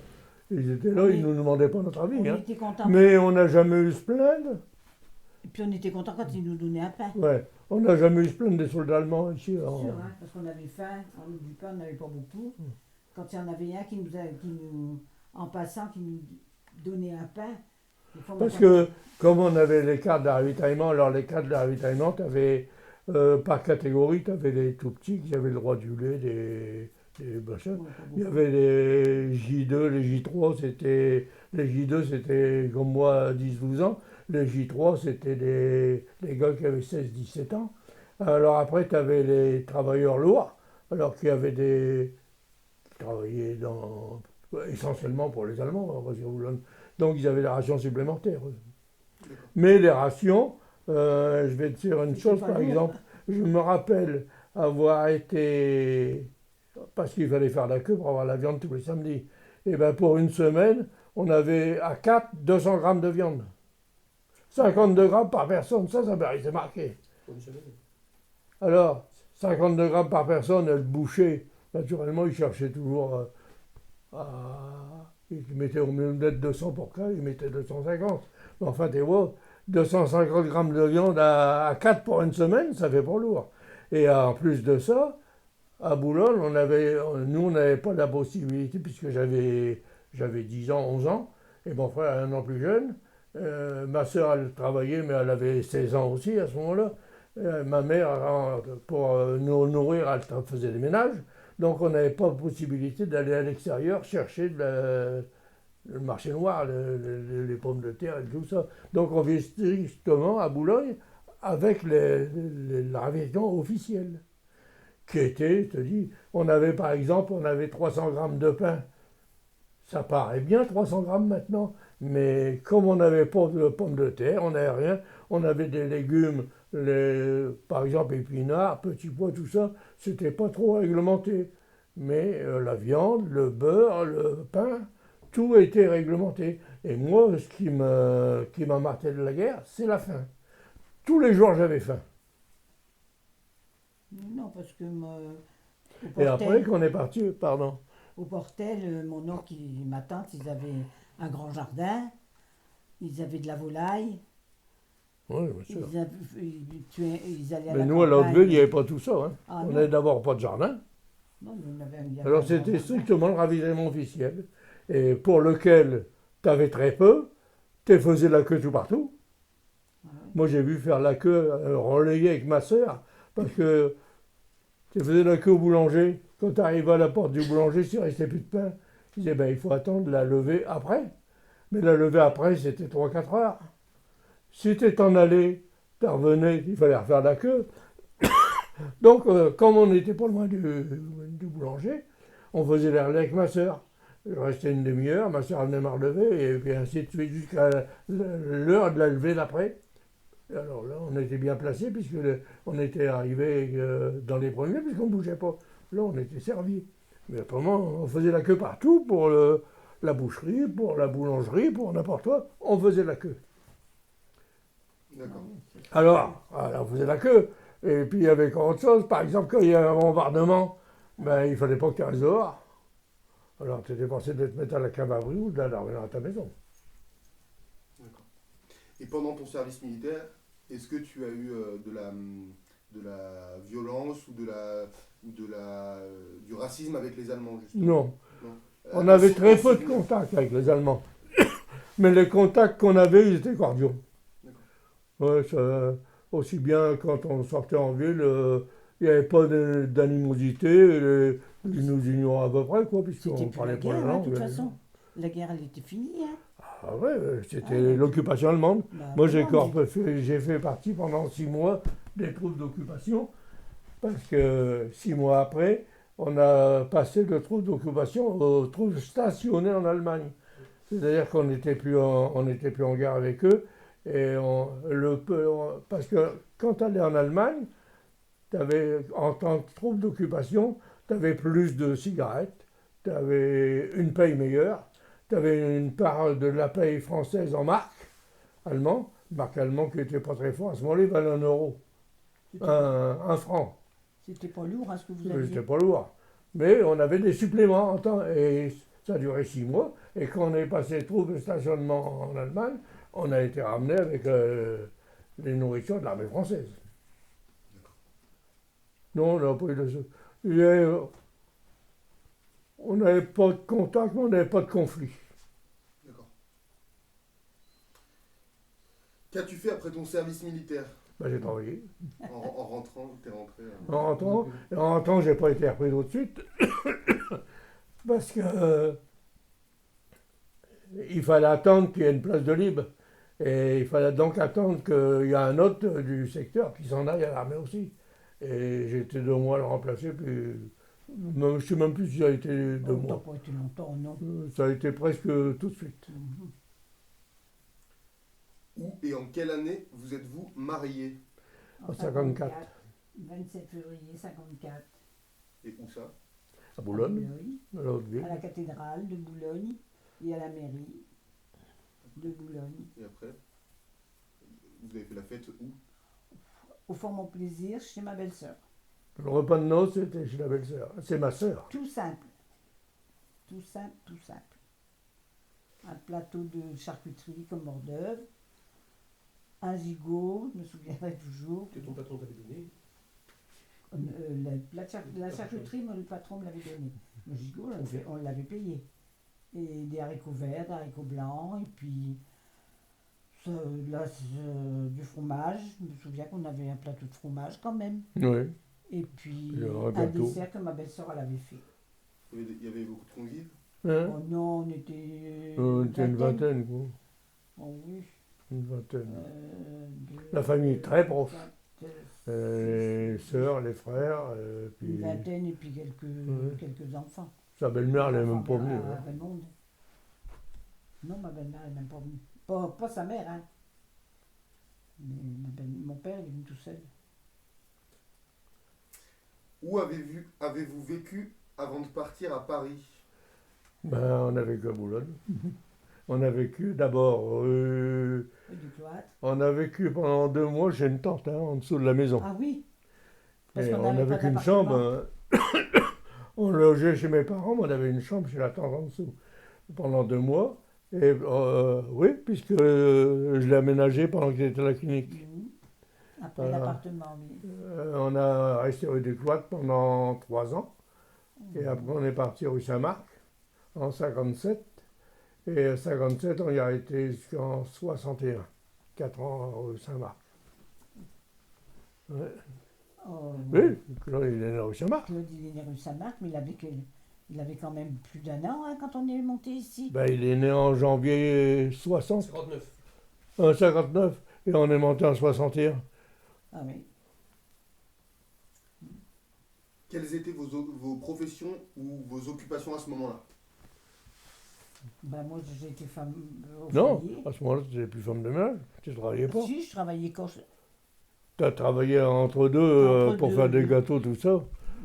ils étaient là, ils ne nous demandaient pas notre avis. On Hein. était contents. Mais on n'a jamais eu se plaindre. Et puis on était contents quand ils nous donnaient un pain. Ouais, on n'a jamais eu se plaindre des soldats allemands ici. C'est en- sûr, hein, parce qu'on avait faim, du pain on n'avait pas beaucoup. Quand il y en avait un en passant, qui nous donnait un pain, des fois, on Parce attendait. que, comme on avait les cartes de ravitaillement, alors les cartes de ravitaillement, tu avais, par catégorie, tu avais les tout petits qui avaient le droit du lait, des machins. Ouais, pas Il y beaucoup. avait les J2, les J3, c'était. Les J2, c'était comme moi, 10-12 ans. Les J3, c'était les gars qui avaient 16-17 ans. Alors après, tu avais les travailleurs lourds, alors qu'il y avait qui travaillaient essentiellement pour les Allemands. Parce que donc ils avaient des rations supplémentaires. eux. Mais les rations, je vais te dire une C'était chose, pas par lourd. exemple, je me rappelle avoir été, parce qu'il fallait faire la queue pour avoir la viande tous les samedis, et bien pour une semaine, on avait à 4 200 grammes de viande. 52 grammes par personne, ça c'est marqué. Pour une semaine. Alors, 52 grammes par personne, le boucher, naturellement, il cherchait toujours il mettait au mieux d'être 200 pour cas, il mettait 250. Mais enfin, tu vois, 250 grammes de viande à 4 pour une semaine, ça fait pas lourd. Et en plus de ça, à Boulogne, nous, on n'avait pas la possibilité, puisque j'avais 10 ans, 11 ans, et mon frère est un an plus jeune. Ma soeur, elle travaillait, mais elle avait 16 ans aussi à ce moment-là. Ma mère, pour nous nourrir, elle faisait des ménages. Donc on n'avait pas la possibilité d'aller à l'extérieur chercher le marché noir, les pommes de terre et tout ça. Donc on vit strictement à Boulogne avec le ravitaillement officiel. Qui était, je te dis, on avait par exemple, 300 grammes de pain. Ça paraît bien 300 grammes maintenant, mais comme on n'avait pas de pommes de terre, on n'avait rien, on avait des légumes, par exemple épinards, petits pois, tout ça, c'était pas trop réglementé. Mais la viande, le beurre, le pain, tout était réglementé. Et moi, ce qui m'a marqué de la guerre, c'est la faim. Tous les jours, j'avais faim. Non, parce que Et après, qu'on est parti, pardon. au Portel, mon oncle et ma tante, ils avaient un grand jardin, ils avaient de la volaille, Oui, bien sûr. ils allaient à Mais la nous, à campagne. Hauteville, il n'y avait pas tout ça. Hein. Ah, On non. n'avait d'abord pas de jardin. Non, il y avait Alors un c'était jardin. strictement le ravitaillement officiel, et pour lequel tu avais très peu, tu faisais la queue tout partout. Ah ouais. Moi j'ai vu faire la queue relayée avec ma sœur, parce que tu faisais la queue au boulanger, quand tu arrivais à la porte du boulanger, s'il ne restait plus de pain, il disait ben, il faut attendre la levée après. Mais la levée après, c'était 3-4 heures. si tu t'en allais, tu revenais, il fallait refaire la queue. Donc, comme on n'était pas loin du boulanger, on faisait les relais avec ma sœur. Je restais une demi-heure, ma sœur venait me relever, et puis ainsi de suite jusqu'à l'heure de la levée d'après. Alors là, on était bien placés, puisque on était arrivé dans les premiers, puisqu'on ne bougeait pas. Là, on était servis. Mais autrement, on faisait la queue partout, pour la boucherie, pour la boulangerie, pour n'importe quoi. On faisait la queue. D'accord. Alors, on faisait la queue. Et puis, il y avait autre chose. Par exemple, quand il y a un bombardement, ben, il ne fallait pas que tu restes dehors. Alors, tu étais pensé de te mettre à la cavalerie ou d'aller revenir à ta maison. D'accord. Et pendant ton service militaire, est-ce que tu as eu de la violence ou du racisme avec les Allemands, justement? Non. Non. On avait Aussi- très peu de aussi- contacts avec les Allemands. Mais les contacts qu'on avait, ils étaient cordiaux. Ouais, aussi bien quand on sortait en ville, il n'y avait pas d'animosité. Ils nous ignoraient à peu près, quoi, C'était puisqu'on plus la parlait pas la guerre, hein, de langue. toute façon. La guerre, elle était finie. Hein. Ah ouais, c'était Ouais. l'occupation allemande. Bah, Moi, j'ai voilà, j'ai fait partie pendant 6 mois des troupes d'occupation, parce que 6 mois après, on a passé de troupes d'occupation aux troupes stationnées en Allemagne. C'est-à-dire qu'on n'était plus en guerre avec eux. Parce que quand tu allais en Allemagne, en tant que troupe d'occupation, tu avais plus de cigarettes, tu avais une paye meilleure, tu avais une part de la paye française en marque allemand, marque allemand qui n'était pas très fort. À ce moment-là, il valait 1 euro, un franc. C'était pas lourd, hein, ce que vous aviez. C'était pas lourd. Mais on avait des suppléments en temps, et ça a duré 6 mois. Et quand on est passé troupe de stationnement en Allemagne, on a été ramené avec les nourritures de l'armée française. Non, on n'a pas eu de... On n'avait pas de contact, mais on n'avait pas de conflit. D'accord. Qu'as-tu fait après ton service militaire? Ben, j'ai travaillé. En rentrant, t'es rentré. En rentrant, j'ai pas été repris tout de suite. Parce que il fallait attendre qu'il y ait une place de libre. Et il fallait donc attendre qu'il y ait un autre du secteur qui s'en aille à l'armée aussi. Et j'ai été 2 mois à le remplacer, puis je ne sais même plus si ça a été 2 Oh, t'as mois. pas été longtemps, non. Ça a été presque tout de suite. Mhm. Où et en quelle année vous êtes-vous mariés? En 54. 27 février 54. Et où ça? À Boulogne, Oui. à l'autre ville. À la cathédrale de Boulogne et à la mairie de Boulogne. Et après? Vous avez fait la fête où? Au fort mon plaisir, chez ma belle-sœur. Le repas de noces, c'était chez la belle-sœur. C'est ma sœur. Tout simple. Tout simple, tout simple. Un plateau de charcuterie comme hors d'œuvre. Un gigot, je me souviendrai toujours. Que ton patron t'avait donné. La charcuterie, le patron me l'avait donné. Le gigot, on l'avait payé. Et des haricots verts, des haricots blancs, et puis du fromage. Je me souviens qu'on avait un plateau de fromage quand même. Oui. Et puis Il y avait un un gâteau. dessert que ma belle-sœur elle avait fait. Il y avait beaucoup de convives? Hein? Oh non, on était On était une vingtaine, quoi. Oh oui. Une vingtaine. Deux, La famille est très proche. quatre, Les sœurs, les frères, puis une vingtaine et puis quelques enfants. sa belle-mère, elle n'est même Enfin, pas venue. à Raymond. Non, ma belle-mère n'est même pas venue. Pas sa mère, hein. Mais mon père il est venu tout seul. Où avez-vous vécu avant de partir à Paris? Ben, on a vécu à Boulogne. On a vécu d'abord, Rue du Cloître. on a vécu pendant 2 mois chez une tante, hein, en dessous de la maison. Ah oui. Parce Et qu'on on n'avait n'avait pas qu'une d'appartement. chambre. On logeait chez mes parents, mais on avait une chambre chez la tante en dessous pendant 2 mois. Et oui, puisque je l'ai aménagé pendant que j'étais à la clinique. Mhm. Après Voilà. l'appartement, oui. On a resté rue des Cloîtres pendant 3 ans. Et après, on est parti rue Saint-Marc en 57. Et à 57, on y a été jusqu'en 61. 4 ans rue Saint-Marc. Ouais. Oh, Oui, Claude, il est né rue Saint-Marc. Claude, il est né rue Saint-Marc, mais il avait quand même plus d'1 an hein, quand on est monté ici. Ben, il est né en janvier 60. 59. 59. et on est monté en 61. Ah oui. Quelles étaient vos professions ou vos occupations à ce moment-là? Ben moi, j'ai été femme au Non, foyer. à ce moment-là, tu n'étais plus femme de ménage, tu ne travaillais pas. Si, je travaillais quand je... Tu as travaillé entre deux Entre pour deux, faire des oui. gâteaux, tout ça.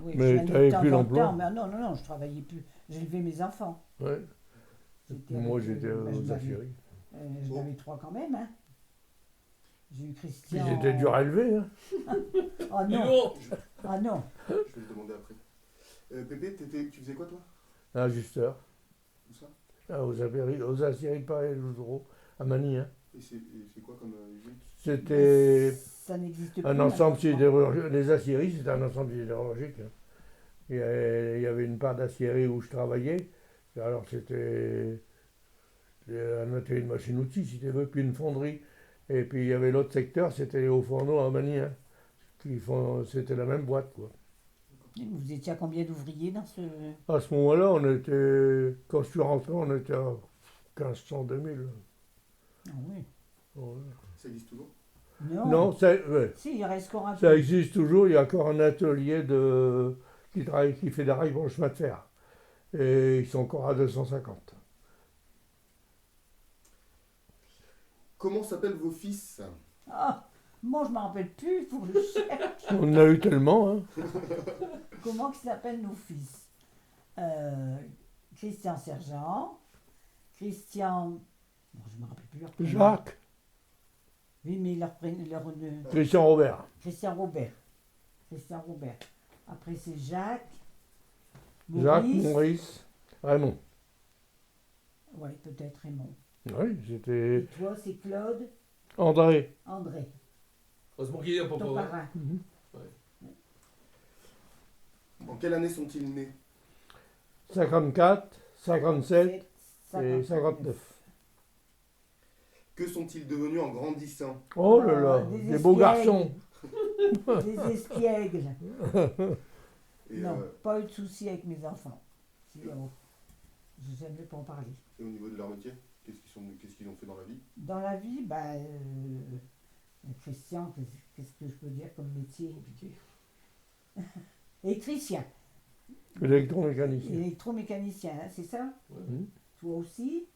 Oui, Mais j'y allais t'avais de temps plus en l'emploi. temps, mais non, je travaillais plus. J'élevais mes enfants. Ouais. J'étais Moi, avec, j'étais ben, aux Algéries. je n'avais 3 quand même, hein. J'ai eu Puis Christian... c'était dur à élever. Hein. Oh Dis non, donc, ah non. Je vais te demander après. Pépé, tu faisais quoi toi? Un ajusteur. Où ça? Aux Algéries, pareil, à Manille. Hein. Et c'est quoi comme usine? C'était Ça n'existe plus. un ensemble maintenant, je sidérurgique. Les aciéries, c'était un ensemble sidérurgique. Hein. Il y avait une part d'aciérie où je travaillais. Et alors, c'était un atelier de machine-outil, si tu veux, puis une fonderie. Et puis, il y avait l'autre secteur, c'était les hauts fourneaux à Manille. Hein, c'était la même boîte, quoi. crois. Vous étiez à combien d'ouvriers dans ce... À ce moment-là, quand je suis rentré, on était à 1500, 2000. Ah oui. Ouais. Ça existe toujours? Non, ouais. Si, il reste encore un Ça peu. existe toujours. Il y a encore un atelier qui fait des rails pour le chemin de fer. Et ils sont encore à 250. Comment s'appellent vos fils? Ah, moi, je ne m'en rappelle plus, il faut que je cherche. On en a eu tellement. Hein. Comment ils s'appellent nos fils? Christian Sergent, Christian... Bon, je ne me rappelle plus leur prénom. Jacques, Oui, mais leur prénom... Christian Robert. Christian Robert. Christian Robert. Après, c'est Jacques. Jacques, Maurice. Maurice, Raymond. Oui, peut-être Raymond. Oui, Et c'était toi, c'est Claude, André. André, heureusement qu'il est là pour ton pas. parrain. En quelle année sont-ils nés? 54, 57 et 59. 59. Que sont-ils devenus en grandissant? Oh là là, des beaux espiègles. garçons. Des espiègles. Et, Non, pas eu de soucis avec mes enfants. Si, je n'aime pas en parler. et au niveau de leur métier, qu'est-ce qu'ils ont fait dans la vie? Dans la vie, Christian, qu'est-ce que je peux dire comme métier? Électricien, Électromécanicien. électromécanicien, hein, c'est ça? Mhm. Toi aussi?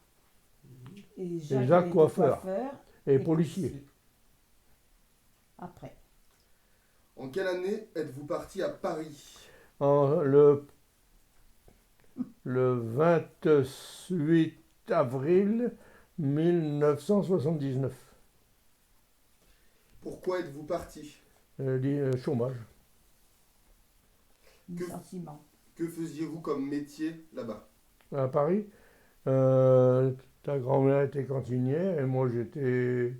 Et Jacques il était coiffeur. Et Et policier. Après. En quelle année êtes-vous parti à Paris? Le 28 avril 1979. Pourquoi êtes-vous parti? Chômage. Licenciement. Que faisiez-vous comme métier là-bas? À Paris, ta grand-mère était cantinière et moi j'étais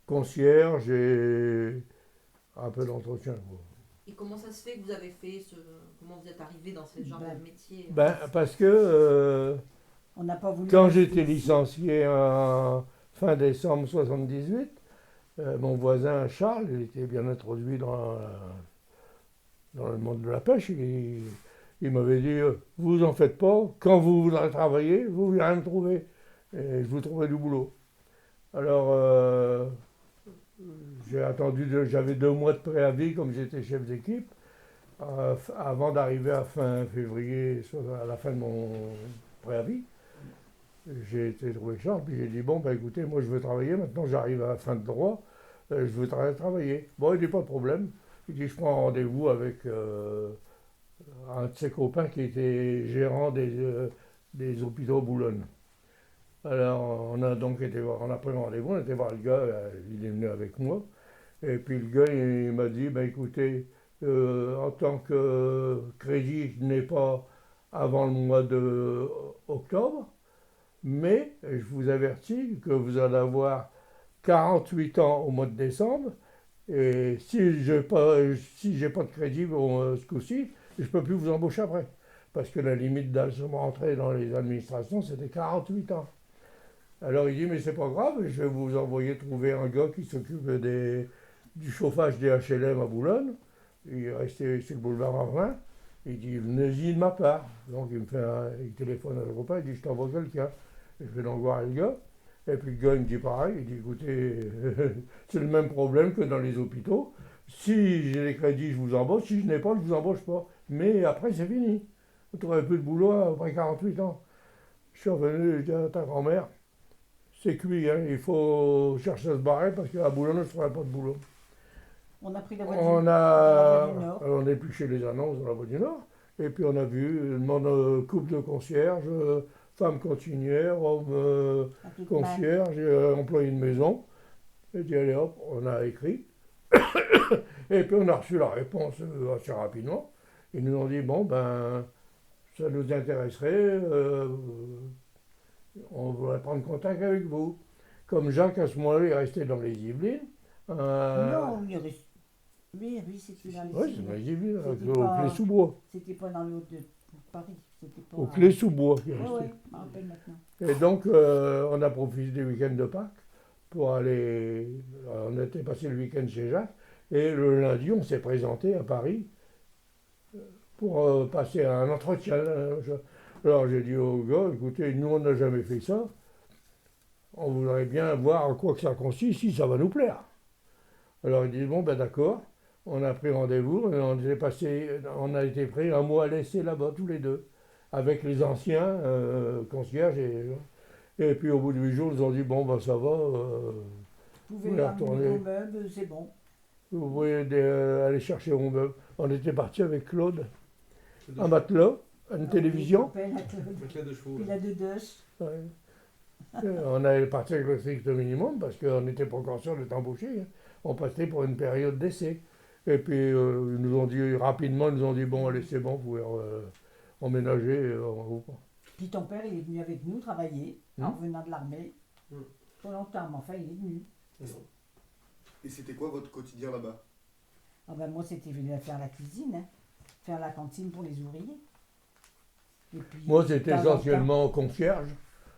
concierge et un peu d'entretien. Quoi. Et comment ça se fait que vous avez fait comment vous êtes arrivé dans ce genre Ben, de métier? Parce que On n'a pas voulu. quand rester j'étais ici. licencié en fin décembre 78, mon voisin Charles, il était bien introduit dans le monde de la pêche. Il m'avait dit, vous en faites pas, quand vous voudrez travailler, vous viendrez me trouver. Et je vous trouverai du boulot. Alors, j'ai attendu, j'avais 2 mois de préavis comme j'étais chef d'équipe, avant d'arriver à fin février, à la fin de mon préavis. J'ai été trouver Charles, puis j'ai dit, bon, ben écoutez, moi je veux travailler, maintenant j'arrive à la fin de droit, je veux travailler. Bon, il dit, pas de problème. Il dit, je prends rendez-vous avec un de ses copains qui était gérant des hôpitaux à Boulogne. Alors, on a donc été voir, on a pris rendez-vous, on était voir le gars, il est venu avec moi. Et puis le gars, il m'a dit, ben écoutez, en tant que crédit, je n'ai pas avant le mois d'octobre, mais je vous avertis que vous allez avoir 48 ans au mois de décembre, et si j'ai pas de crédit ce coup-ci, je ne peux plus vous embaucher après. Parce que la limite d'âge de rentrer dans les administrations, c'était 48 ans. Alors il dit, mais c'est pas grave, je vais vous envoyer trouver un gars qui s'occupe du chauffage des HLM à Boulogne. Il est resté sur le boulevard Marvin. Il dit, venez-y de ma part. Donc il téléphone à le copain, il dit, je t'envoie quelqu'un. Je vais donc voir le gars. Et puis le gars, il me dit pareil, il dit, écoutez, c'est le même problème que dans les hôpitaux. Si j'ai les crédits, je vous embauche. Si je n'ai pas, je vous embauche pas. Mais après, c'est fini. Vous n'aurez plus de boulot après 48 ans. Je suis revenu, j'ai dit à ta grand-mère, c'est cuit, hein, il faut chercher à se barrer parce qu'à Boulogne, je ne trouverai pas de boulot. On a pris la voiture On dans la voie du Nord. on est plus chez les annonces dans la Voie du Nord. Et puis on a vu couple de concierges, femme continuaire, homme à toute concierge, employé de maison. Et dit allez hop, on a écrit. Et puis on a reçu la réponse assez rapidement. Ils nous ont dit bon ben ça nous intéresserait, on voudrait prendre contact avec vous. Comme Jacques à ce moment-là est resté dans les Yvelines. Non, il reste. Oui, c'était dans les Oui, c'est dans les Yvelines, C'était au pas- Clé-sous-Bois. C'était pas dans le haut de Paris. C'était pas. Au Clé-sous-Bois. qui est Oui, resté. oui, je me rappelle maintenant. Et donc, on a profité des week-ends de Pâques pour aller. On était passé le week-end chez Jacques. Et le lundi, on s'est présenté à Paris pour passer un entretien. Alors, j'ai dit au gars, écoutez, nous, on n'a jamais fait ça. On voudrait bien voir en quoi que ça consiste, si ça va nous plaire. Alors, ils disent, bon, ben d'accord. On a pris rendez-vous et on a été pris un mois à l'essai là-bas, tous les deux, avec les anciens concierges. Et puis, au bout de 8 jours, ils nous ont dit, bon, ben ça va. Vous pouvez Oui, ramener retourner. vos meubles, c'est bon. Vous pouvez aller chercher mon meuble. On était parti avec Claude, un matelas, une télévision. Il appelle à Claude. Matelas de chevaux. Il a deux douches. Ouais. On allait partir avec le strict minimum parce qu'on n'était pas encore sûr d'être embauché. Hein. On passait pour une période d'essai. Et puis ils nous ont dit rapidement, ils nous ont dit bon allez c'est bon, vous pouvez emménager. Puis ton père, il est venu avec nous travailler en revenant de l'armée. Pas longtemps, mais enfin, il est venu. Et c'était quoi votre quotidien là-bas? Ah ben moi, c'était venu faire la cuisine, hein, faire la cantine pour les ouvriers. Et puis, Moi de c'était temps en temps- essentiellement concierge.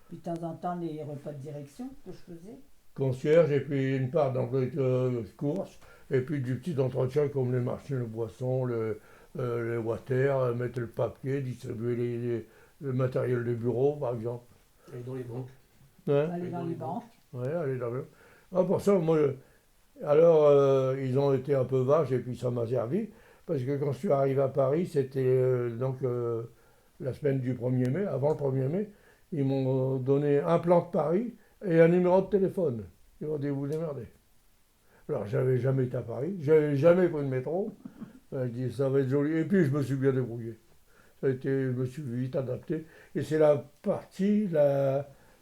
Puis de temps en temps, les repas de direction que je faisais. Concierge et puis une part d'emploi de course. Et puis du petit entretien comme les marchés, le boisson, les water, mettre le papier, distribuer le matériel de bureau par exemple. Et dans les banques. Hein? Aller dans les banques. Ouais, aller dans le... Ah, pour ça, moi, alors, ils ont été un peu vaches et puis ça m'a servi. Parce que quand je suis arrivé à Paris, c'était la semaine du 1er mai, avant le 1er mai, ils m'ont donné un plan de Paris et un numéro de téléphone. Ils m'ont dit, vous démerdez. Alors, j'avais jamais été à Paris, j'avais jamais pris de métro. Je dis, ça va être joli. Et puis, je me suis bien débrouillé. Ça a été, je me suis vite adapté. Et c'est la partie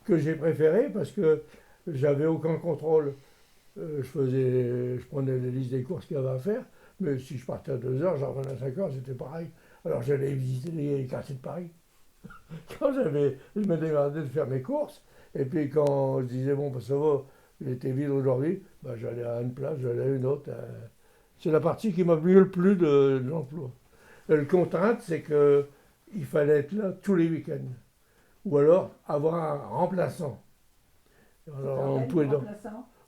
que j'ai préférée parce que j'avais aucun contrôle. Je prenais les listes des courses qu'il y avait à faire, mais si je partais à 2 heures, j'en revenais à 5 heures, c'était pareil. Alors j'allais visiter les quartiers de Paris. Je me démerdais de faire mes courses, et puis quand je disais, bon, ben, ça va, il était vide aujourd'hui, ben, j'allais à une place, j'allais à une autre. C'est la partie qui m'a mieux le plus de l'emploi. La contrainte, c'est qu'il fallait être là tous les week-ends, ou alors avoir un remplaçant. Alors, on pouvait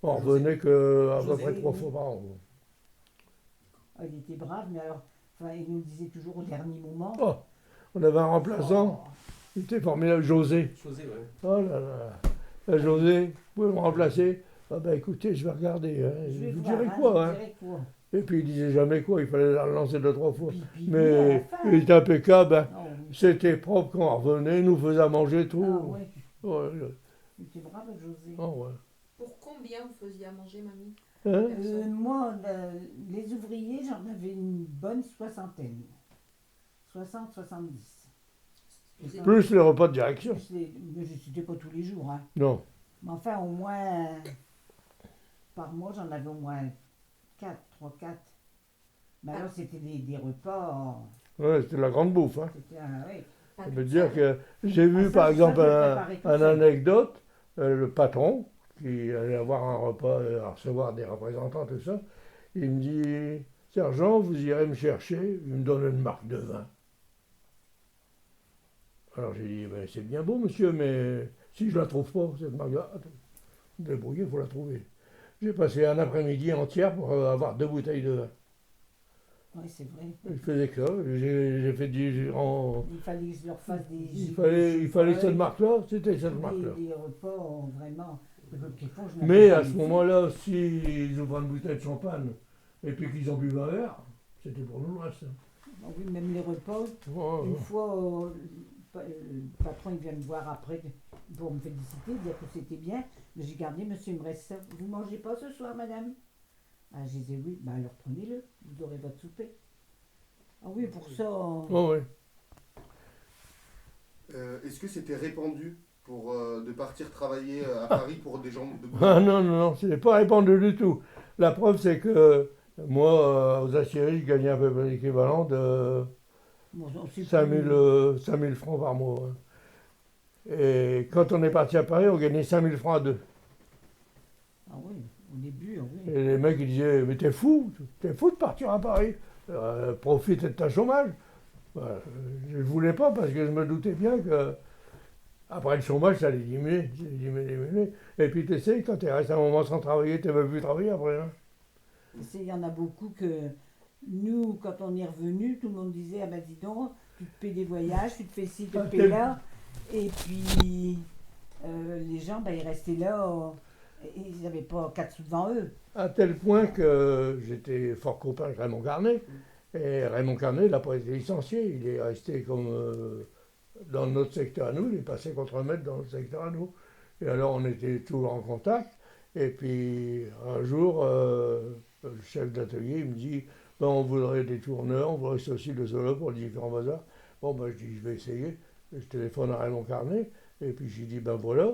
on revenait qu'à peu près 3 fois par an. Ah, il était brave, mais alors, enfin, il nous le disait toujours au dernier moment. Oh, on avait un remplaçant, Oh, il était formidable, José. José, ouais. Oh là là, José, vous pouvez me remplacer? Ah ben écoutez, je vais regarder, hein. je vais vous voir, direz hein, quoi, je hein. dirai quoi. Et puis il disait jamais quoi, il fallait la relancer 2-3 fois. Puis, Mais à la fin, il était impeccable, hein. oh, oui. C'était propre quand on revenait, il nous faisait à manger tout. Ah, ouais. Ouais, Il était brave, José. oh, ouais. Pour combien vous faisiez à manger, mamie? Hein? Moi, les ouvriers, j'en avais une bonne soixantaine. 60-70. Vous êtes- Plus les repas de direction. Mais c'était pas tous les jours, hein. Non. Mais enfin, au moins, par mois, j'en avais au moins 4, 3-4. Mais alors, c'était des repas. Ouais, c'était la grande bouffe, hein. C'était oui. pas Ça toute veut dire seule. que j'ai vu Ah, ça, par ça, exemple je le préparais tout un seul. anecdote, le patron qui allait avoir un repas, recevoir des représentants, tout ça, il me dit, sergent, vous irez me chercher, il me donne une marque de vin. Alors j'ai dit, ben, c'est bien beau monsieur, mais si je la trouve pas, cette marque-là, débrouillez, il faut la trouver. J'ai passé un après-midi entier pour avoir 2 bouteilles de vin. Oui, c'est vrai. Je faisais que ça. J'ai fait Il fallait que je leur fasse des. il fallait cette marque-là, c'était cette marque-là. Les repas, vraiment. Quelquefois, je Mais n'avais à jamais ce fait. moment-là, s'ils ouvrent une bouteille de champagne et puis qu'ils ont bu un verre, c'était pour nous le reste. Ah oui, même les repas. Ouais, Une ouais. fois, le patron il vient me voir après pour me féliciter, dire que c'était bien. Mais j'ai gardé, monsieur, il me reste ça. Vous mangez pas ce soir, madame? Ah, j'ai dit oui, bah alors prenez-le, vous aurez votre souper. Ah oui, pour ça. Ouais, ouais. Est-ce que c'était répandu de partir travailler à Paris pour des gens de Ah Boulogne? non, non, non, c'est pas répandu du tout. La preuve, c'est que moi, aux Aciéries, je gagnais à peu près l'équivalent de Bon, on sait 5000 plus. 5000 francs par mois. Hein. Et quand on est parti à Paris, on gagnait 5000 francs à deux. Ah oui, au début, ah oui. Et les mecs, ils disaient, mais t'es fou de partir à Paris. Profite de ta chômage. Bah, je ne voulais pas parce que je me doutais bien que après le chômage, ça allait diminuer, diminuer. Et puis tu sais, quand tu restes un moment sans travailler, tu ne veux plus travailler après. Hein. Il y en a beaucoup que nous, quand on est revenu, tout le monde disait, ah ben dis donc, tu te payes des voyages, tu te fais ci, tu te payes là. Et puis les gens, ben, ils restaient là, ils n'avaient pas 4 sous devant eux. À tel point que j'étais fort copain avec Raymond Carnet. Et Raymond Carnet, il n'a pas été licencié, il est resté comme dans notre secteur à nous, il est passé contre-maître dans notre secteur à nous. Et alors on était toujours en contact. Et puis un jour, le chef d'atelier il me dit ben, on voudrait des tourneurs, on voudrait aussi le solo pour les différents bazars. Bon, ben, je dis je vais essayer. Et je téléphone à Raymond Carnet. Et puis j'ai dit ben voilà,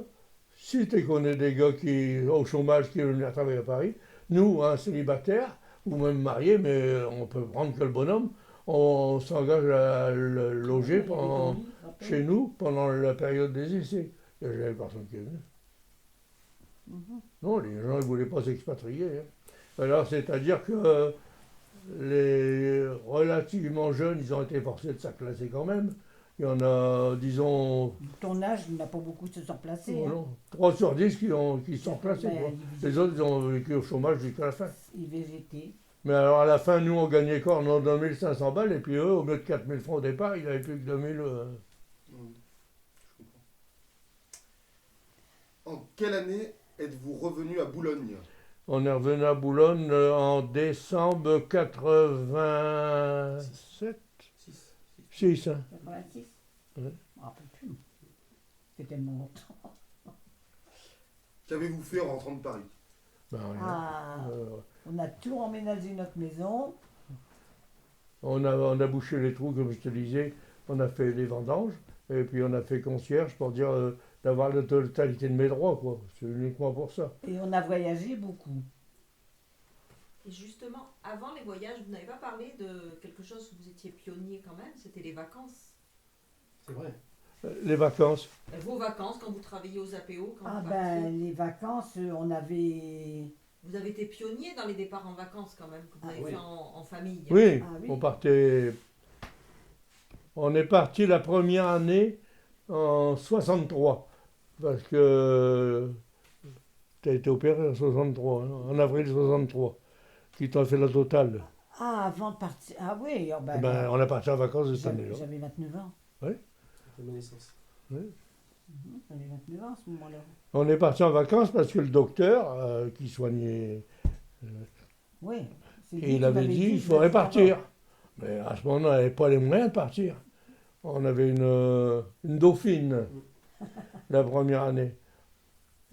si tu connais des gars qui au chômage qui veulent venir travailler à Paris, nous, un célibataire, ou même marié, mais on peut prendre que le bonhomme, on s'engage à le loger chez nous pendant la période des essais. Et j'avais personne qui est venu. Non, les gens ne voulaient pas s'expatrier. Hein. Alors, c'est-à-dire que les relativement jeunes, ils ont été forcés de s'acclasser quand même. Il y en a, disons... Ton âge, il n'a pas beaucoup se sont placés. Non, Hein. non, 3 sur 10 qui sont placés. Quoi. Les autres, ils ont vécu au chômage jusqu'à la fin. Ils végétaient. Mais alors à la fin, nous, on gagnait quoi? On a 2500 balles, et puis eux, au lieu de 4000 francs au départ, ils n'avaient plus que 2000. Je comprends. En quelle année êtes-vous revenu à Boulogne? On est revenu à Boulogne en décembre 87. 6. Hein. 86. Ouais. Je me rappelle plus. C'était tellement longtemps. Qu'avez-vous fait en rentrant de Paris? Ben, rien. Ah, on a tout emménagé notre maison. On a bouché les trous, comme je te disais. On a fait les vendanges, et puis on a fait concierge pour dire d'avoir la totalité de mes droits, quoi. C'est uniquement pour ça. Et on a voyagé beaucoup. Et justement, avant les voyages, vous n'avez pas parlé de quelque chose où vous étiez pionnier quand même, c'était les vacances. C'est vrai. Les vacances. Vos vacances, quand vous travailliez aux APO, quand Ah vous partiez. ben, les vacances, on avait... Vous avez été pionnier dans les départs en vacances quand même, que vous avez oui. fait en famille. Oui, Ah oui. on partait. On est parti la première année en 63, parce que tu as été opéré en 63, hein, en avril 63, qui t'ont fait la totale. Ah, avant de partir... Ah oui, oh ben, Eh ben, on a parti en vacances de cette année-là. j'avais 29 ans. C'était ma naissance. J'avais 29 ans à ce moment-là. On est parti en vacances parce que le docteur qui soignait, Oui. c'est lui et il qui avait m'avait dit il je faudrait vais partir. Mais à ce moment-là, on n'avait pas les moyens de partir. On avait une dauphine la première année.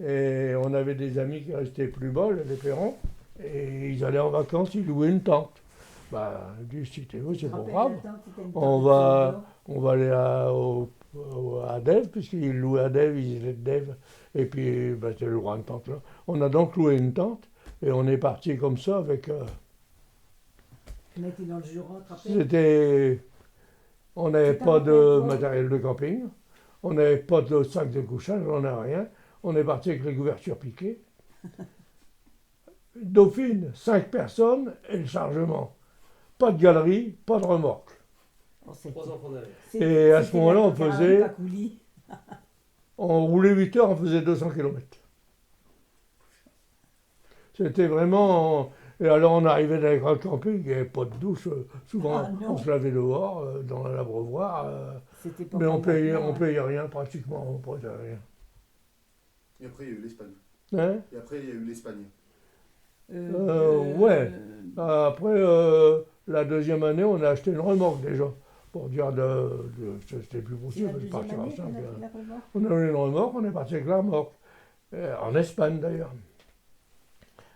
Et on avait des amis qui restaient plus bas, les Perrons, et ils allaient en vacances, ils louaient une tente. Bah, je dis, si t'es vous, c'est pas grave. On va aller à Dèvres, puisqu'ils louaient à Dèvres, ils étaient de Dèvres. Et puis, bah, c'était le droit de tente là. On a donc loué une tente, et on est parti comme ça avec... On était dans le Jura, tu te rappelles? C'était... On n'avait C'était pas un de peu matériel de camping, on n'avait pas de sac de couchage, on n'a rien. On est parti avec les couvertures piquées. Dauphine, 5 personnes et le chargement. Pas de galerie, pas de remorque. Oh, 3 enfants derrière. Et à ce moment-là, on faisait... Pas coulis. On roulait 8 heures, on faisait 200 km. C'était vraiment... Et alors on arrivait dans les grands campings, il n'y avait pas de douche. Souvent Ah, non. on se lavait dehors, dans l'abreuvoir. C'était pas Mais on comme payait, maintenant, on hein. payait rien pratiquement, on payait rien. Et après, il y a eu l'Espagne. Hein? Et après, il y a eu l'Espagne. Ouais. Après, la deuxième année, on a acheté une remorque déjà. Pour dire c'était plus C'est la possible de deuxième partir année ensemble. qu'on a fait la remorque. On a eu une remorque, on est parti avec la remorque. En Espagne d'ailleurs.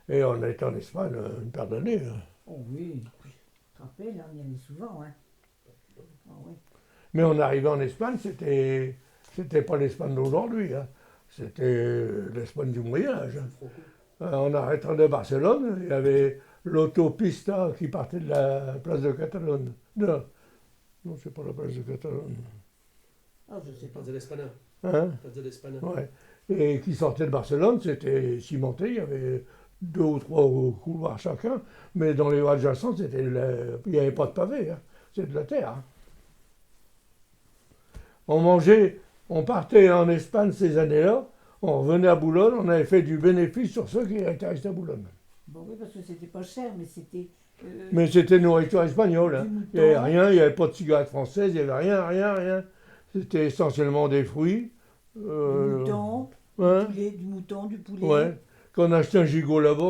Et on a été en Espagne une paire d'années. Hein. Oh oui, je te rappelle, on y allait souvent. Hein. Ah ouais. Mais on arrivait en Espagne, c'était pas l'Espagne d'aujourd'hui. Hein. C'était l'Espagne du Moyen-Âge. Hein. Franco. En arrêtant de Barcelone, il y avait l'autopista qui partait de la place de Catalogne. Non, c'est pas la place de Catalogne. Ah, je sais pas. Place de l'Espana. Hein? Place de l'Espana. Ouais. Et qui sortait de Barcelone, c'était cimenté, il y avait 2 ou 3 couloirs chacun, mais dans les rues adjacentes, il n'y avait pas de pavé, hein. C'est de la terre. Hein. On mangeait, on partait en Espagne ces années-là, on revenait à Boulogne, on avait fait du bénéfice sur ceux qui étaient restés à Boulogne. Bon, oui, parce que c'était pas cher, mais c'était. Mais c'était nourriture espagnole. Hein. Du Il n'y avait mouton. rien, il n'y avait pas de cigarettes françaises, il n'y avait rien. C'était essentiellement des fruits. Du mouton, Hein, du mouton, du poulet. ouais. Quand on achetait un gigot là-bas,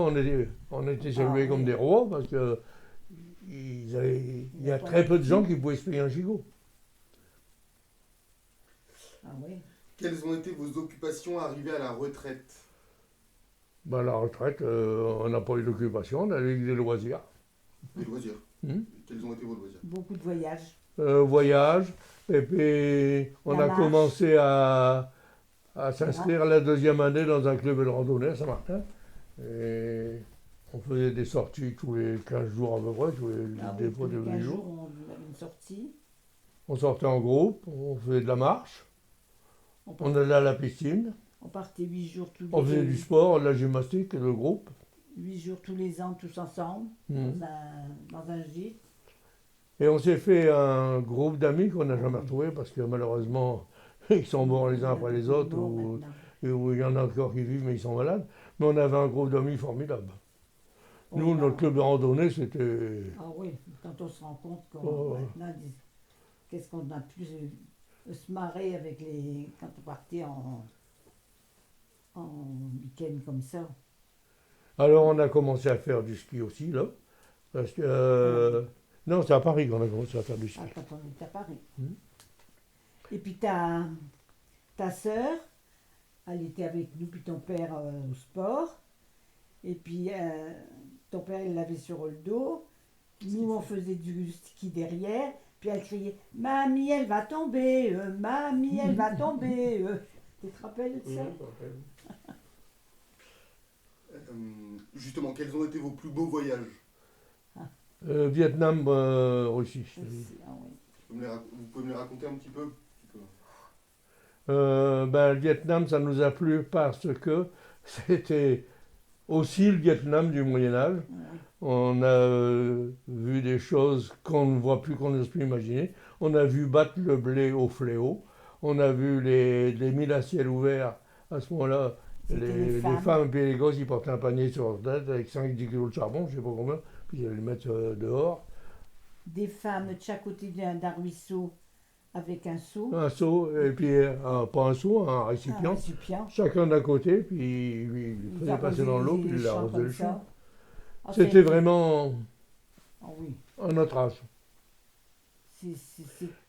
on était salués Ah, comme ouais. des rois parce que il y a très peu de gens qui pouvaient se payer un gigot. Ah oui. Quelles ont été vos occupations arrivées à la retraite? Ben, la retraite, on n'a pas eu d'occupation, on a eu des loisirs. Des loisirs. Hmm. Quels ont été vos loisirs? Beaucoup de voyages. Voyage, et puis on La a marche. commencé à s'inscrire la deuxième année dans un club de randonnée à Saint-Martin. Et on faisait des sorties tous les 15 jours à peu près, Ah des oui, fois tous les de 15 8 jours, jours. on avait une sortie. On sortait en groupe, on faisait de la marche, On, on allait à la piscine, on partait 8 jours tous on faisait du sport, de la gymnastique, de groupe. 8 jours tous les ans, tous ensemble, Mhm. dans un gîte. Et on s'est fait un groupe d'amis qu'on n'a jamais retrouvé parce que malheureusement, ils sont morts les uns après les autres, Bon, ou maintenant. il y en a encore qui vivent mais ils sont malades. Mais on avait un groupe d'amis formidable. Nous, On a- notre club de randonnée, c'était... Ah oui, quand on se rend compte qu'on Oh, ouais. maintenant, qu'est-ce qu'on a pu se marrer avec les. Quand on partait en week-end comme ça. Alors on a commencé à faire du ski aussi, là. Parce que... Non, c'est à Paris qu'on a commencé à faire du ski. Ah, quand on est à Paris. Mhm. Et puis ta sœur, elle était avec nous, puis ton père au sport. Et puis ton père, il l'avait sur le dos. Nous, on faisait du ski derrière. Puis elle criait « Mamie, elle va tomber Mamie, elle va tomber Tu te rappelles de ça? Justement, quels ont été vos plus beaux voyages? Vietnam, Russie. Ah oui. Vous pouvez me les raconter un petit peu? Ben, le Vietnam, ça nous a plu parce que c'était aussi le Vietnam du Moyen-Âge. Oui. On a vu des choses qu'on ne voit plus, qu'on n'ose plus imaginer. On a vu battre le blé au fléau. On a vu les milles à ciel ouvert. À ce moment-là, C'était les femmes et les gosses, ils portaient un panier sur leur tête avec 5-10 kilos de charbon, je ne sais pas combien, puis ils allaient les mettre dehors. Des femmes de chaque côté d'un ruisseau avec un seau. Un seau, et puis pas un seau, un Un récipient. récipient. Chacun d'un côté, puis il Ils faisait passer dans l'eau, puis il champs arrosait comme le ça. champ. Ah, C'était vraiment Ah oui. à notre âge. C'est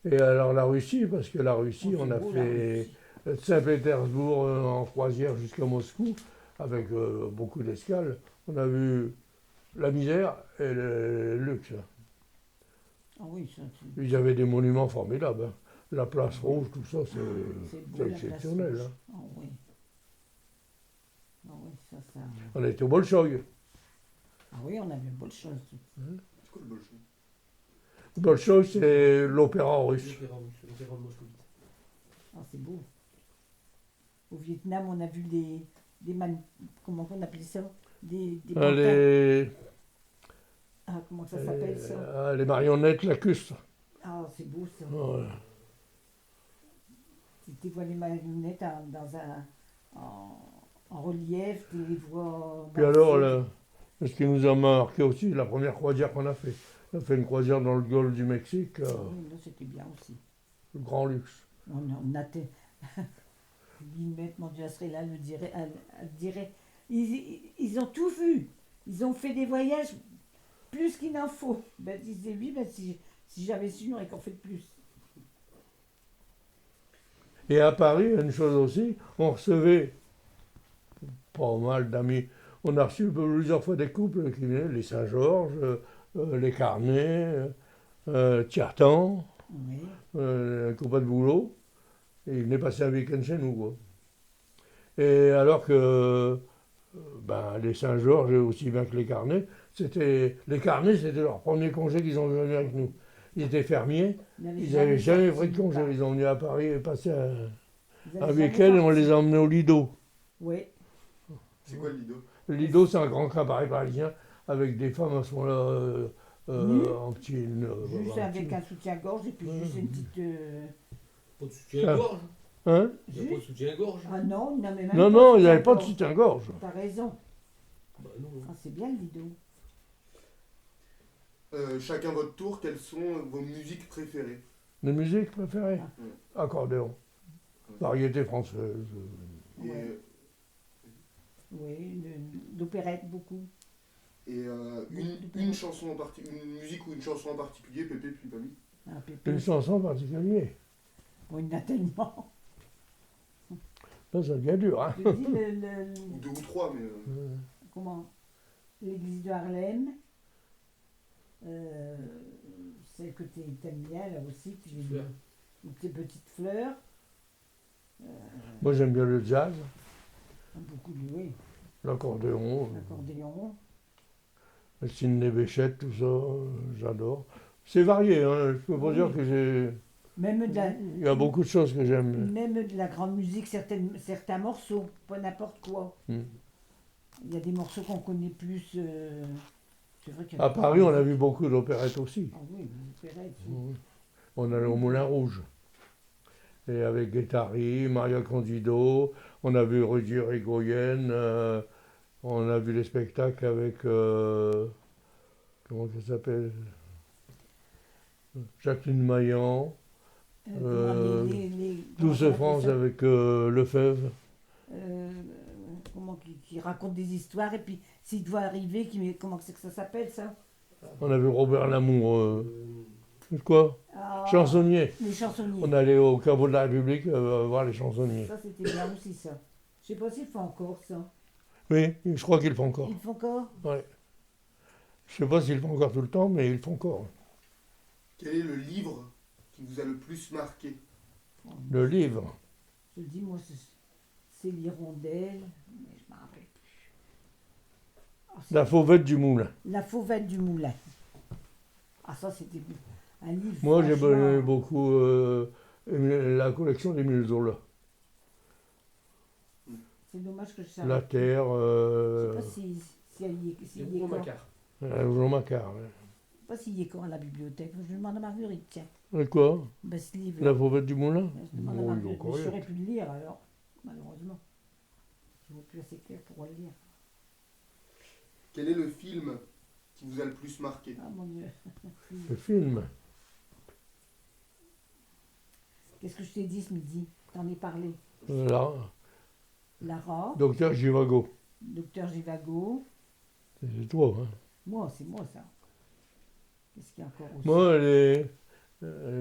Et alors la Russie, parce que la Russie, Oh, on c'est a beau, la fait Russie. Saint-Pétersbourg en croisière jusqu'à Moscou, avec beaucoup d'escales. On a vu la misère et le luxe. Ah oui, ça, Ils avaient des monuments formidables. Hein. La place rouge, tout ça, c'est beau, c'est la place exceptionnel. rouge. Hein. Ah oui. Ah oui, ça. On était au Bolchoï. Ah oui, on a vu beaucoup de choses. C'est quoi le bolchevique? Le Bolchoï, c'est l'opéra russe. L'opéra moscovite. Ah, c'est beau. Au Vietnam, on a vu comment on appelait ça? Des panthères. Les, Ah, comment ça s'appelle ça? les marionnettes lacustres. Ah, c'est beau ça. Ouais. Tu vois les marionnettes en relief, tu les vois. Puis alors, danser. Ce qui nous a marqué aussi, la première croisière qu'on a fait. On a fait une croisière dans le golfe du Mexique, Oui, là, c'était bien aussi. le grand luxe. On a Guillemette, mon Dieu, elle serait là, elle dirait, ils ont tout vu. Ils ont fait des voyages plus qu'il n'en faut. Ben, disait lui, ben, si j'avais su, j'aurais encore fait plus. Et à Paris, une chose aussi, on recevait pas mal d'amis. On a reçu plusieurs fois des couples qui venaient, les Saint-Georges, les Carnets, Tiertan, Oui. un copain de boulot. Et ils venaient passer un week-end chez nous, quoi. Et alors que les Saint-Georges, aussi bien que les Carnets, les Carnets, c'était leur premier congé qu'ils ont venu avec nous. Ils étaient fermiers, ils n'avaient jamais pris de congé. Ils ont venu à Paris et passé un week-end et on les a emmenés au Lido. Oui. C'est quoi le Lido? Le Lido, c'est un grand cabaret parisien avec des femmes à ce moment-là en petit. Juste avec un soutien-gorge et puis juste une petite. Pas de soutien-gorge. Hein? Il n'y a pas de soutien-gorge. Ah non, il n'avait même Non, pas non, de il n'y avait pas de soutien-gorge. soutien-gorge. T'as raison. Bah non. Ah, c'est bien le Lido. Chacun votre tour, quelles sont vos musiques préférées? Les musiques préférées? Ah. Accordéon. Variété française. Et, Ouais. Oui, l'opérette beaucoup. et une chanson en une musique ou une chanson en particulier, Pépé puis Papy? Ah, Pépé. Une chanson en particulier. Bon, il y en a tellement. Là, ça devient dur, hein? Je dis Ou deux ou trois, mais. comment? L'église de Harlem. Celle que tu aimes bien, là aussi. Que j'ai Fleurs. Tes petites fleurs. Moi, j'aime bien le jazz, Beaucoup de oui. l'accordéon, L'accordéon. le Sidney Bechet, tout ça, j'adore. C'est varié, hein? Je peux pas Oui. dire que j'ai... Même de la, Il y a beaucoup de choses que j'aime. même de la grande musique, certains morceaux, pas n'importe quoi. Mm. Il y a des morceaux qu'on connaît plus. C'est vrai qu'il y a À des- Paris, on a vu beaucoup d'opérettes aussi. Ah oui, l'opérette. Oui. Mm. On allait au Moulin Rouge. Et avec Guettari, Maria Candido, on a vu Rudy Rigoyen, on a vu les spectacles avec, comment ça s'appelle, Jacqueline Maillan, Comment Douce on appelle France ça avec Lefebvre. Comment qui raconte des histoires et puis s'il doit arriver, comment c'est que ça s'appelle ça? On a vu Robert Lamour, quoi, Ah, chansonnier. Les chansonniers. On allait au caveau de la République voir les chansonniers. Ça c'était bien aussi ça. Je sais pas s'ils font encore ça. Oui, je crois qu'ils le font encore. Ils font encore? Ouais. Je sais pas s'ils le font encore tout le temps, mais ils le font encore. Quel est le livre qui vous a le plus marqué? Le livre. Je dis moi c'est l'hirondelle, mais je m'en rappelle plus. Ah, La fauvette du moulin. La fauvette du moulin. Ah ça c'était un livre. Moi, j'ai franchement, beaucoup la collection d'Émile Zola. C'est dommage que je sache. La Terre, Je sais pas s'il C'est y est gros quand. Macquart. Jean Macquart. Je sais pas s'il y est quand à la bibliothèque. Je demande à Marguerite, tiens. Et quoi? Ben, ce livre. La fauvette du moulin? Je demande à Bon, il Marguerite. doit Mais je courir. saurais plus le lire alors, malheureusement. Je ne vois plus assez clair pour le lire. Quel est le film qui vous a le plus marqué? Ah mon Dieu. Le film. Qu'est-ce que je t'ai dit ce midi? T'en ai parlé. Là. Lara, Docteur Givago. Docteur Givago. C'est toi, hein? Moi, c'est moi ça. Qu'est-ce qu'il y a encore aussi? Moi,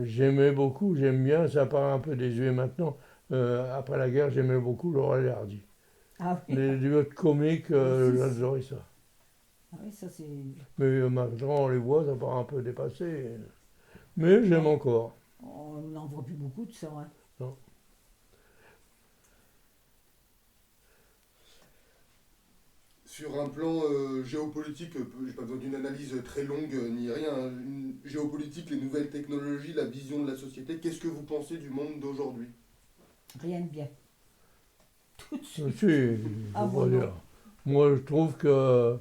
j'aimais beaucoup, j'aime bien, ça paraît un peu désuet maintenant. Après la guerre, j'aimais beaucoup Laurel et Hardy. Ah oui. Les duos comiques, Aussi. j'adorais ça. Ah oui, ça c'est. Mais maintenant, on les voit, ça paraît un peu dépassé. Mais j'aime encore. On n'en voit plus beaucoup de ça. Hein. Non. Sur un plan géopolitique, j'ai pas besoin d'une analyse très longue ni rien, hein. Une géopolitique, les nouvelles technologies, la vision de la société, qu'est-ce que vous pensez du monde d'aujourd'hui? Rien de bien. Tout de suite. Si, je Ah peux bon, pas non. dire. Moi, je trouve que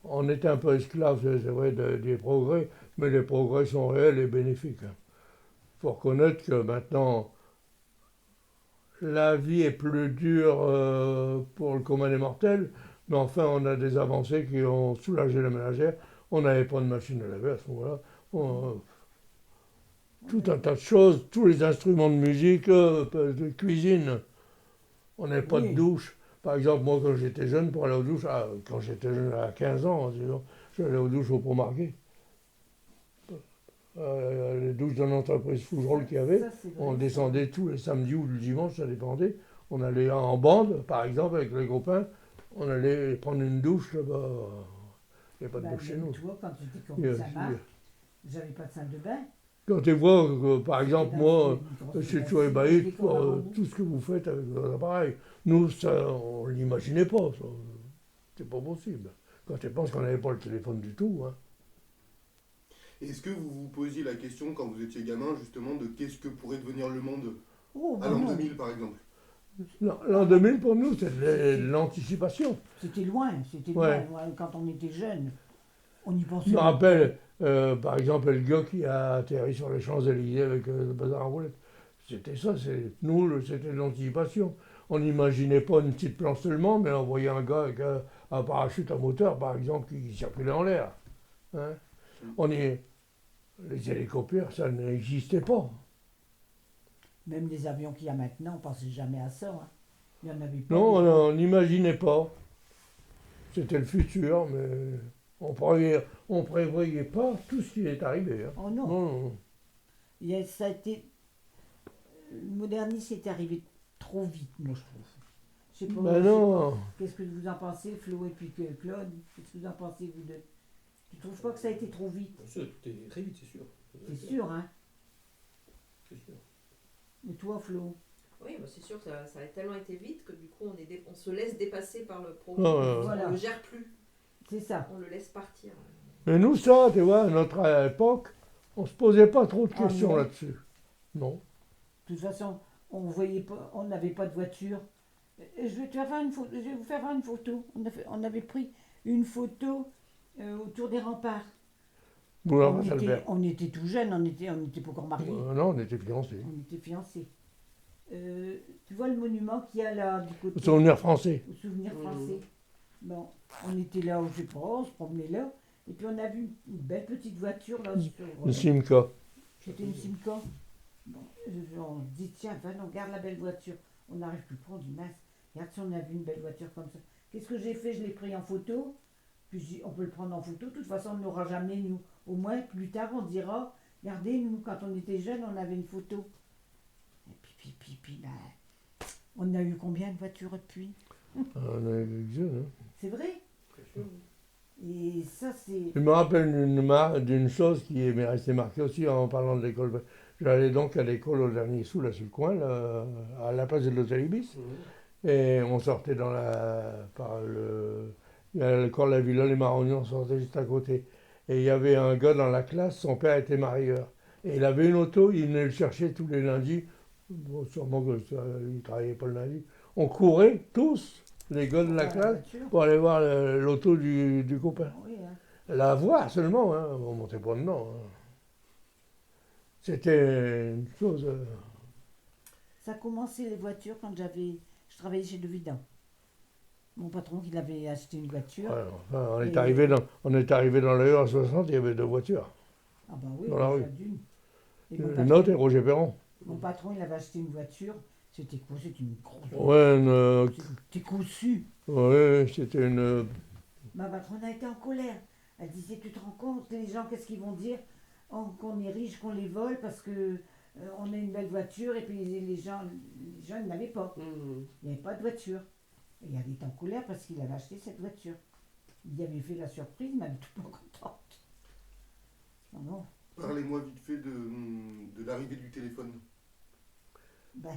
on est un peu esclave, c'est vrai, des progrès, mais les progrès sont réels et bénéfiques. Il faut reconnaître que maintenant, la vie est plus dure pour le commun des mortels, Mais enfin, on a des avancées qui ont soulagé la ménagère. On n'avait pas de machine à laver à ce moment-là. Tout un tas de choses, tous les instruments de musique, de cuisine. On n'avait pas de Oui. douche. Par exemple, moi, quand j'étais jeune, pour aller aux douches, quand j'étais jeune, à 15 ans, disons, j'allais aux douches au Pont Marquet. Les douches de l'entreprise Fougerolles qu'il y avait, Ça, c'est vrai, on ça. descendait tous les samedis ou le dimanche, ça dépendait. On allait en bande, par exemple, avec les copains, on allait prendre une douche là-bas. Il n'y a pas de Bah, douche chez même nous. toi, quand tu étais Il y a- comme Saint-Marc, j'avais pas de salle de bain. Quand tu vois, que, par exemple, C'était moi, une grosse je suis bassine toujours avec ébahi des de corps à voir, remous. tout ce que vous faites avec vos appareils. Nous, ça, on ne l'imaginait pas. Ça. C'est pas possible. Quand tu penses qu'on n'avait pas le téléphone du tout. Hein. Est-ce que vous vous posiez la question quand vous étiez gamin justement de qu'est-ce que pourrait devenir le monde Oh, à bah l'an non. 2000 par exemple? L'an 2000, pour nous, c'est de l'anticipation. C'était loin, c'était Ouais. loin. Moi, quand on était jeune, on y pensait. Je me même rappelle, par exemple, le gars qui a atterri sur les Champs-Élysées avec le bazar à roulettes. C'était ça, c'était de l'anticipation. On n'imaginait pas une petite planche seulement, mais on voyait un gars avec un parachute à moteur, par exemple, qui circulait en l'air. Hein. Les hélicoptères, ça n'existait pas. Même les avions qu'il y a maintenant, on pensait jamais à ça. Hein. Il y en avait pas. Non, des- on n'imaginait pas. C'était le futur, mais on prévoyait pas tout ce qui est arrivé. Hein. Oh non. Non. Ça a été. Le modernisme est arrivé trop vite, moi je trouve. Je sais pas. Ben je sais non. pas. Qu'est-ce que vous en pensez, Flo et puis Claude? Qu'est-ce que vous en pensez, vous deux? Tu trouves pas que ça a été trop vite? Bien sûr, tout est très vite, c'est sûr. C'est sûr, hein? C'est sûr. Et toi, Flo? Oui, bah c'est sûr que ça a tellement été vite que du coup on se laisse dépasser par le progrès. Voilà. On ne le gère plus, C'est ça. on le laisse partir. Mais nous, ça, tu vois, à notre époque, on se posait pas trop de Ah, questions non. là-dessus. Non. De toute façon, on voyait pas, on n'avait pas de voiture. Je vais te faire une photo. Je vais vous faire une photo. On avait pris une photo autour des remparts. Boulard On Albert. était tout jeunes, on était pas encore mariés. Non, on était fiancés. On était fiancés. Tu vois le monument qu'il y a là du côté. Souvenir français. Au souvenir Mhm. français. Bon, on était là, je sais pas, on se promenait là. Et puis on a vu une belle petite voiture là sur. Le Simca. C'était une Simca. Bon, on se dit, tiens, va, on regarde la belle voiture. On n'arrive plus pas, on dit, mince, regarde si on a vu une belle voiture comme ça. Qu'est-ce que j'ai fait? Je l'ai pris en photo. Puis je dis, on peut le prendre en photo. De toute façon, on n'aura jamais, nous. Au moins, plus tard, on dira, regardez, nous, quand on était jeunes, on avait une photo. Et puis, ben, on a eu combien de voitures depuis? On avait quelques-unes, hein. C'est vrai? Bien sûr. Et ça, c'est. Je me rappelle d'une chose qui m'est restée marquée aussi en parlant de l'école. J'allais donc à l'école au dernier sous, là, sur le coin, là, à la place de l'hôtel Ibis. Mhm. Et on sortait par le. Il y a l'école La Villa, les Marronniers, on sortait juste à côté. Et il y avait un gars dans la classe, son père était marieur. Et il avait une auto, il venait le chercher tous les lundis. Bon, sûrement qu'il ne travaillait pas le lundi. On courait tous, les gars de la classe, pour aller voir l'auto du copain. Oui, hein. La voir seulement, hein. On ne montait pas dedans. Hein. C'était une chose. Ça a commencé les voitures quand je travaillais chez Le Vidant. Mon patron, il avait acheté une voiture. Ouais, enfin, on est Et- arrivé dans le Euro 60, il y avait deux voitures. Ah ben oui, Dans la déjà rue. d'une. Et Une autre et Roger Perron. mon patron, il avait acheté une voiture. C'était quoi? C'était une grosse Ouais, C'était cousu. c'était une. Ma patronne a été en colère. Elle disait, tu te rends compte, les gens, qu'est-ce qu'ils vont dire? Qu'on est riche, qu'on les vole parce que on a une belle voiture et puis les gens ils n'avaient pas. Mhm. Il n'y avait pas de voiture. Et elle était en colère parce qu'il avait acheté cette voiture. Il avait fait la surprise, mais elle n'était pas contente. Non, non. Parlez-moi vite fait de l'arrivée du téléphone. Ben,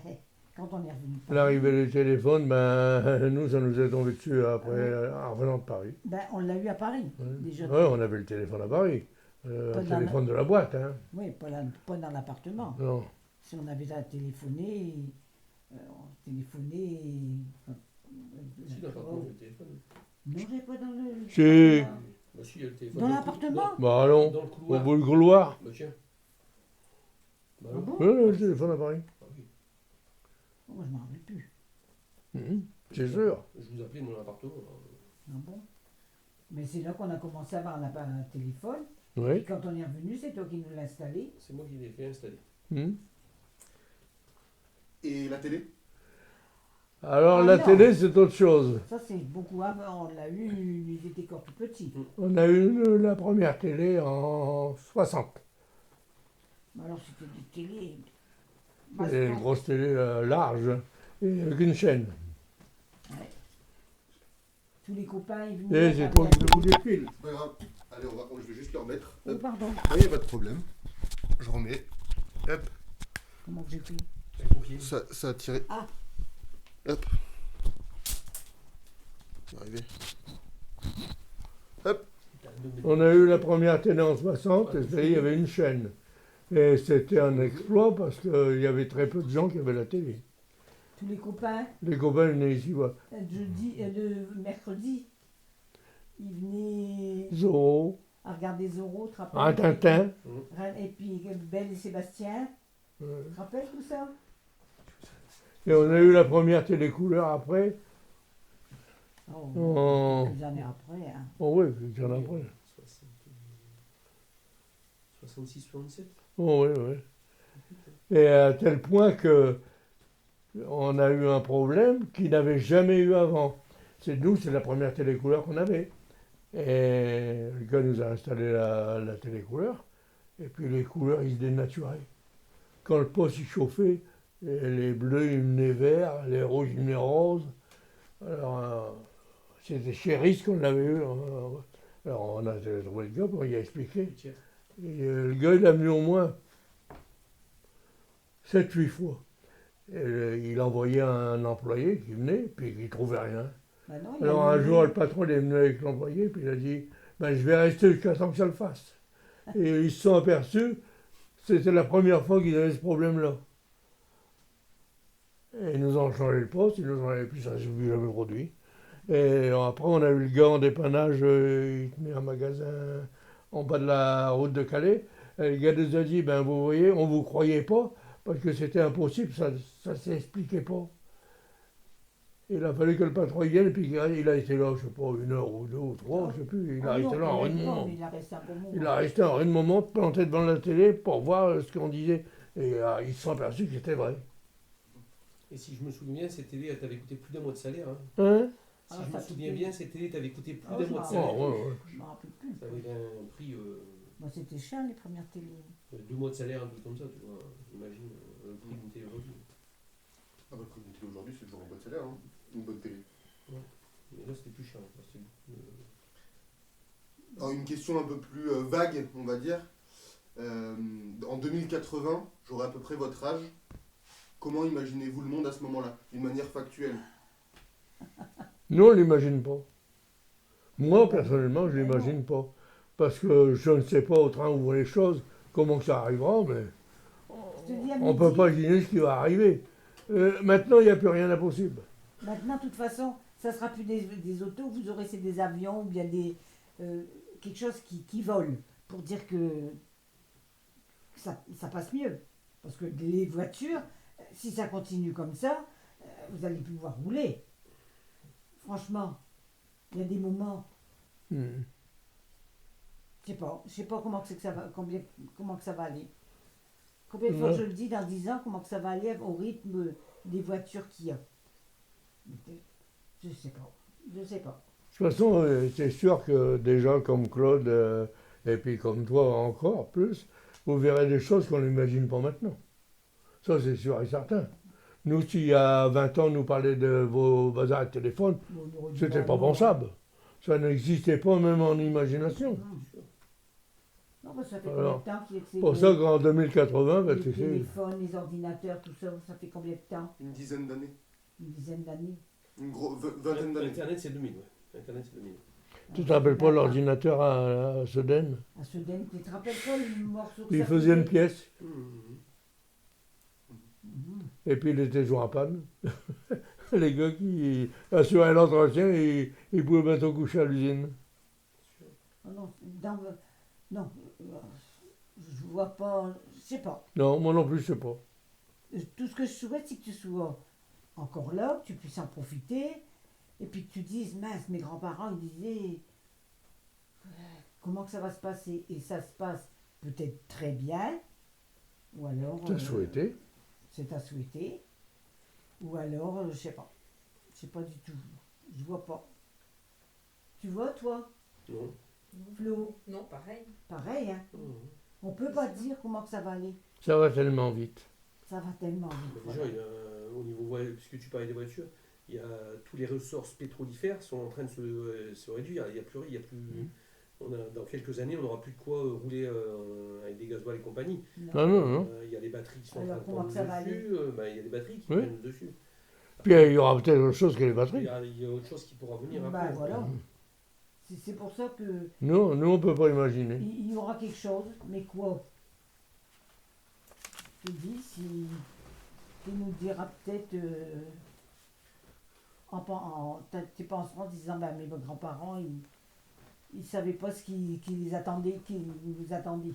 quand on est revenu. de Paris, L'arrivée du téléphone, ben, nous, ça nous est tombé dessus après, en revenant de Paris. ben, on l'a eu à Paris, Ouais. déjà. Ouais, on avait le téléphone à Paris. Pas Le dans téléphone de la boîte, hein. Oui, pas dans l'appartement. Non. Si on avait à téléphoner, on téléphonait. Si, dans l'appartement, il y a le téléphone. Non, j'ai pas dans le. Si. Bah, si, il y a le téléphone. Dans le l'appartement? Bah allons, Dans le au couloir. bout du couloir. Bah, tiens. Bah, Ah non. bon? Oui, le téléphone à Paris. Ah oui. Moi, je m'en rappelle plus. Mhm. C'est sûr. Je vous appelais de mon appartement. Ah bon? Mais c'est là qu'on a commencé à avoir un téléphone. Et Oui. quand on est revenu, c'est toi qui nous l'as installé. C'est moi qui l'ai fait installer. Hmm. Et la télé? Alors Ah la non. télé, c'est autre chose. Ça, c'est beaucoup avant. On l'a eu, ils étaient encore tout petits. On a eu la première télé en 60. Mais alors, c'était des télés. Et une grosse télé large et avec une chaîne. Ouais. Tous les copains, ils Et venaient. c'est avec toi la qui me télé. coups des fils. C'est pas grave. Allez, je vais juste le remettre. Oh, Hop. pardon. Il n'y a pas de problème. Je remets. Hop. Comment j'ai fait? C'est confié. Ça a tiré. Ah. Hop. C'est arrivé. Hop. On a eu la première télé en 60 et il y avait une chaîne. Et c'était un exploit parce qu'il y avait très peu de gens qui avaient la télé. Tous les copains, Les copains venaient ici voir le mercredi, ils venaient Zorro, à regarder Zorro, tu te rappelles? un Tintin. Et puis Belle et Sébastien, tu te rappelles tout ça? Et on a eu la première télé couleur après. Oh, Oh. quelques années après. Hein. Oh oui, quelques années après. 66, 67. Oh oui, oui. Et à tel point que on a eu un problème qu'il n'avait jamais eu avant. C'est la première télé couleur qu'on avait. Et le gars nous a installé la télé couleur. Et puis les couleurs, ils se dénaturaient. Quand le poste il chauffait, les bleus, ils venaient verts, les rouges, ils venaient roses. Alors, c'était chez Risk qu'on l'avait eu. Alors, on a trouvé le gars, on lui a expliqué. Et le gars, il a venu au moins 7-8 fois. Et, il envoyait un employé qui venait, puis il ne trouvait rien. Bah non, il Alors a un eu- jour, le patron il est venu avec l'employé, puis il a dit ben, je vais rester jusqu'à temps que ça le fasse. Et ils se sont aperçus, c'était la première fois qu'ils avaient ce problème-là. Et ils nous ont changé le poste, ils nous ont et puis ça s'est plus jamais produit. Et après, on a eu le gars en dépannage, il tenait un magasin en bas de la route de Calais. Et le gars nous a dit ben, vous voyez, on ne vous croyait pas, parce que c'était impossible, ça ne s'expliquait pas. Il a fallu que le patron vienne, et puis il a été là, je ne sais pas, 1 heure ou 2 ou 3, je ne sais plus. Il a Ah resté non, là un il a- moment. il a resté un bon moment. Il a resté un moment planté devant la télé pour voir ce qu'on disait. Et ils se sont aperçus que c'était vrai. Et si je me souviens bien, cette télé, elle t'avait coûté plus d'un mois de salaire. Hein. Hein? Si Ah, je ça me souviens coûtait- bien, cette télé t'avait coûté plus Ah, d'un je mois de m'en salaire. Oh, ouais, ouais. Je ne me rappelle plus. Ça avait un prix, Bah, c'était cher les premières télés. 2 mois de salaire, un truc comme ça, tu vois. Imagine le prix d'une télé aujourd'hui. Ah bah, le prix d'une télé aujourd'hui, c'est toujours un bon salaire, hein. Une bonne télé. Mais là, c'était plus cher. Là, c'était Alors, une question un peu plus vague, on va dire. En 2080, j'aurai à peu près votre âge. Comment imaginez-vous le monde à ce moment-là, d'une manière factuelle? Nous, on ne l'imagine pas. Moi, personnellement, je ne l'imagine pas. Parce que je ne sais pas au train où vont les choses, comment que ça arrivera, mais Je te dis à on ne peut midi. pas imaginer ce qui va arriver. Maintenant, il n'y a plus rien d'impossible. Maintenant, de toute façon, ça sera plus des autos, vous aurez c'est des avions ou bien quelque chose qui vole pour dire que ça passe mieux. Parce que les voitures, si ça continue comme ça, vous allez plus pouvoir rouler. Franchement, il y a des moments, Hmm. je sais pas comment que ça va, comment que ça va aller. Combien de fois Ouais. je le dis dans 10 ans, comment que ça va aller au rythme des voitures qu'il y a. Je sais pas. Je sais pas. De toute façon, c'est sûr que des gens comme Claude, et puis comme toi encore plus, vous verrez des choses qu'on n'imagine pas maintenant. Ça, c'est sûr et certain. Nous, s'il y a 20 ans, nous parlait de vos bazars de téléphone, Bon, on aurait dit, c'était bah pas non. pensable. Ça n'existait pas même en imagination. Non, parce que ça fait Alors, combien de temps qu'il y a que c'est Pour ça qu'en 2080, ben, les tu sais, téléphones, les ordinateurs, tout ça, ça fait combien de temps? Une dizaine d'années. Une dizaine d'années. Une vingtaine d'années. Internet, c'est 2000, ouais. Internet, c'est 2000. tu te rappelles pas l'ordinateur à Sedaine? À Sedaine, tu te rappelles pas le morceau que Il ça faisait une pièce, Mhm. et puis il était joint en panne. Les gars qui assuraient l'entretien, ils pouvaient bientôt coucher à l'usine. Oh non, non, je vois pas, je sais pas. Non, moi non plus, je sais pas. Tout ce que je souhaite, c'est que tu sois encore là, que tu puisses en profiter, Et puis que tu dises, mince, mes grands-parents, ils disaient, comment que ça va se passer? Et ça se passe peut-être très bien, ou alors... T'as souhaité. C'est à souhaiter, ou alors, je sais pas. Je sais pas du tout. Je vois pas. Tu vois, toi, Non. Flo? Non, pareil. Pareil, hein. Mhm. On peut pas dire comment que ça va aller. Ça va tellement vite. Ça va tellement vite. Mais déjà, au niveau puisque tu parlais des voitures, il y a tous les ressources pétrolifères sont en train de se réduire. Il y a plus, dans quelques années, on n'aura plus de quoi rouler avec des gasoils et compagnie. Non. Ah non, non. Il y a les batteries qui sont Alors, en train de comment prendre que ça va dessus. Il y a les batteries qui Oui. prennent dessus. Puis il y aura peut-être autre chose que les Il batteries. y a autre chose qui pourra venir Bah après. voilà. C'est pour ça que Nous, on peut pas imaginer. il y aura quelque chose, mais quoi? Je te dis, si tu nous diras peut-être tu penseras en disant ben, mes grands-parents, ils savaient pas ce qui les attendait, qui nous attendait.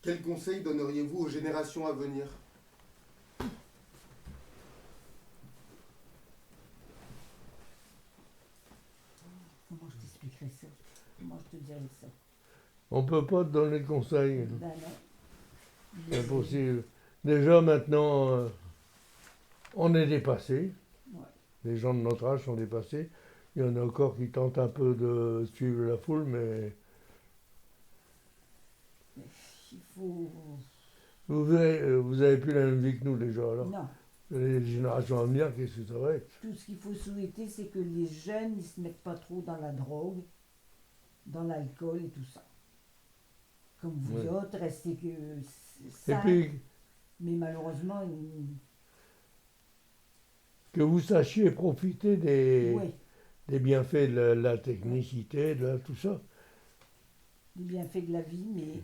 Quel conseil donneriez-vous aux générations à venir? Comment je t'expliquerai ça? Comment je te dirai ça? On peut pas te donner de conseils. Ben non. C'est impossible. Déjà maintenant, on est dépassé. Ouais. Les gens de notre âge sont dépassés. Il y en a encore qui tentent un peu de suivre la foule, mais Il faut. vous avez plus la même vie que nous déjà. Alors, Non. les générations à venir, qu'est-ce que ça va être? Tout ce qu'il faut souhaiter, c'est que les jeunes ne se mettent pas trop dans la drogue, dans l'alcool et tout ça. Comme vous Ouais. autres, restez que Et ça. puis, Mais malheureusement, que vous sachiez profiter oui, des bienfaits de la technicité, de tout ça. les bienfaits de la vie, mais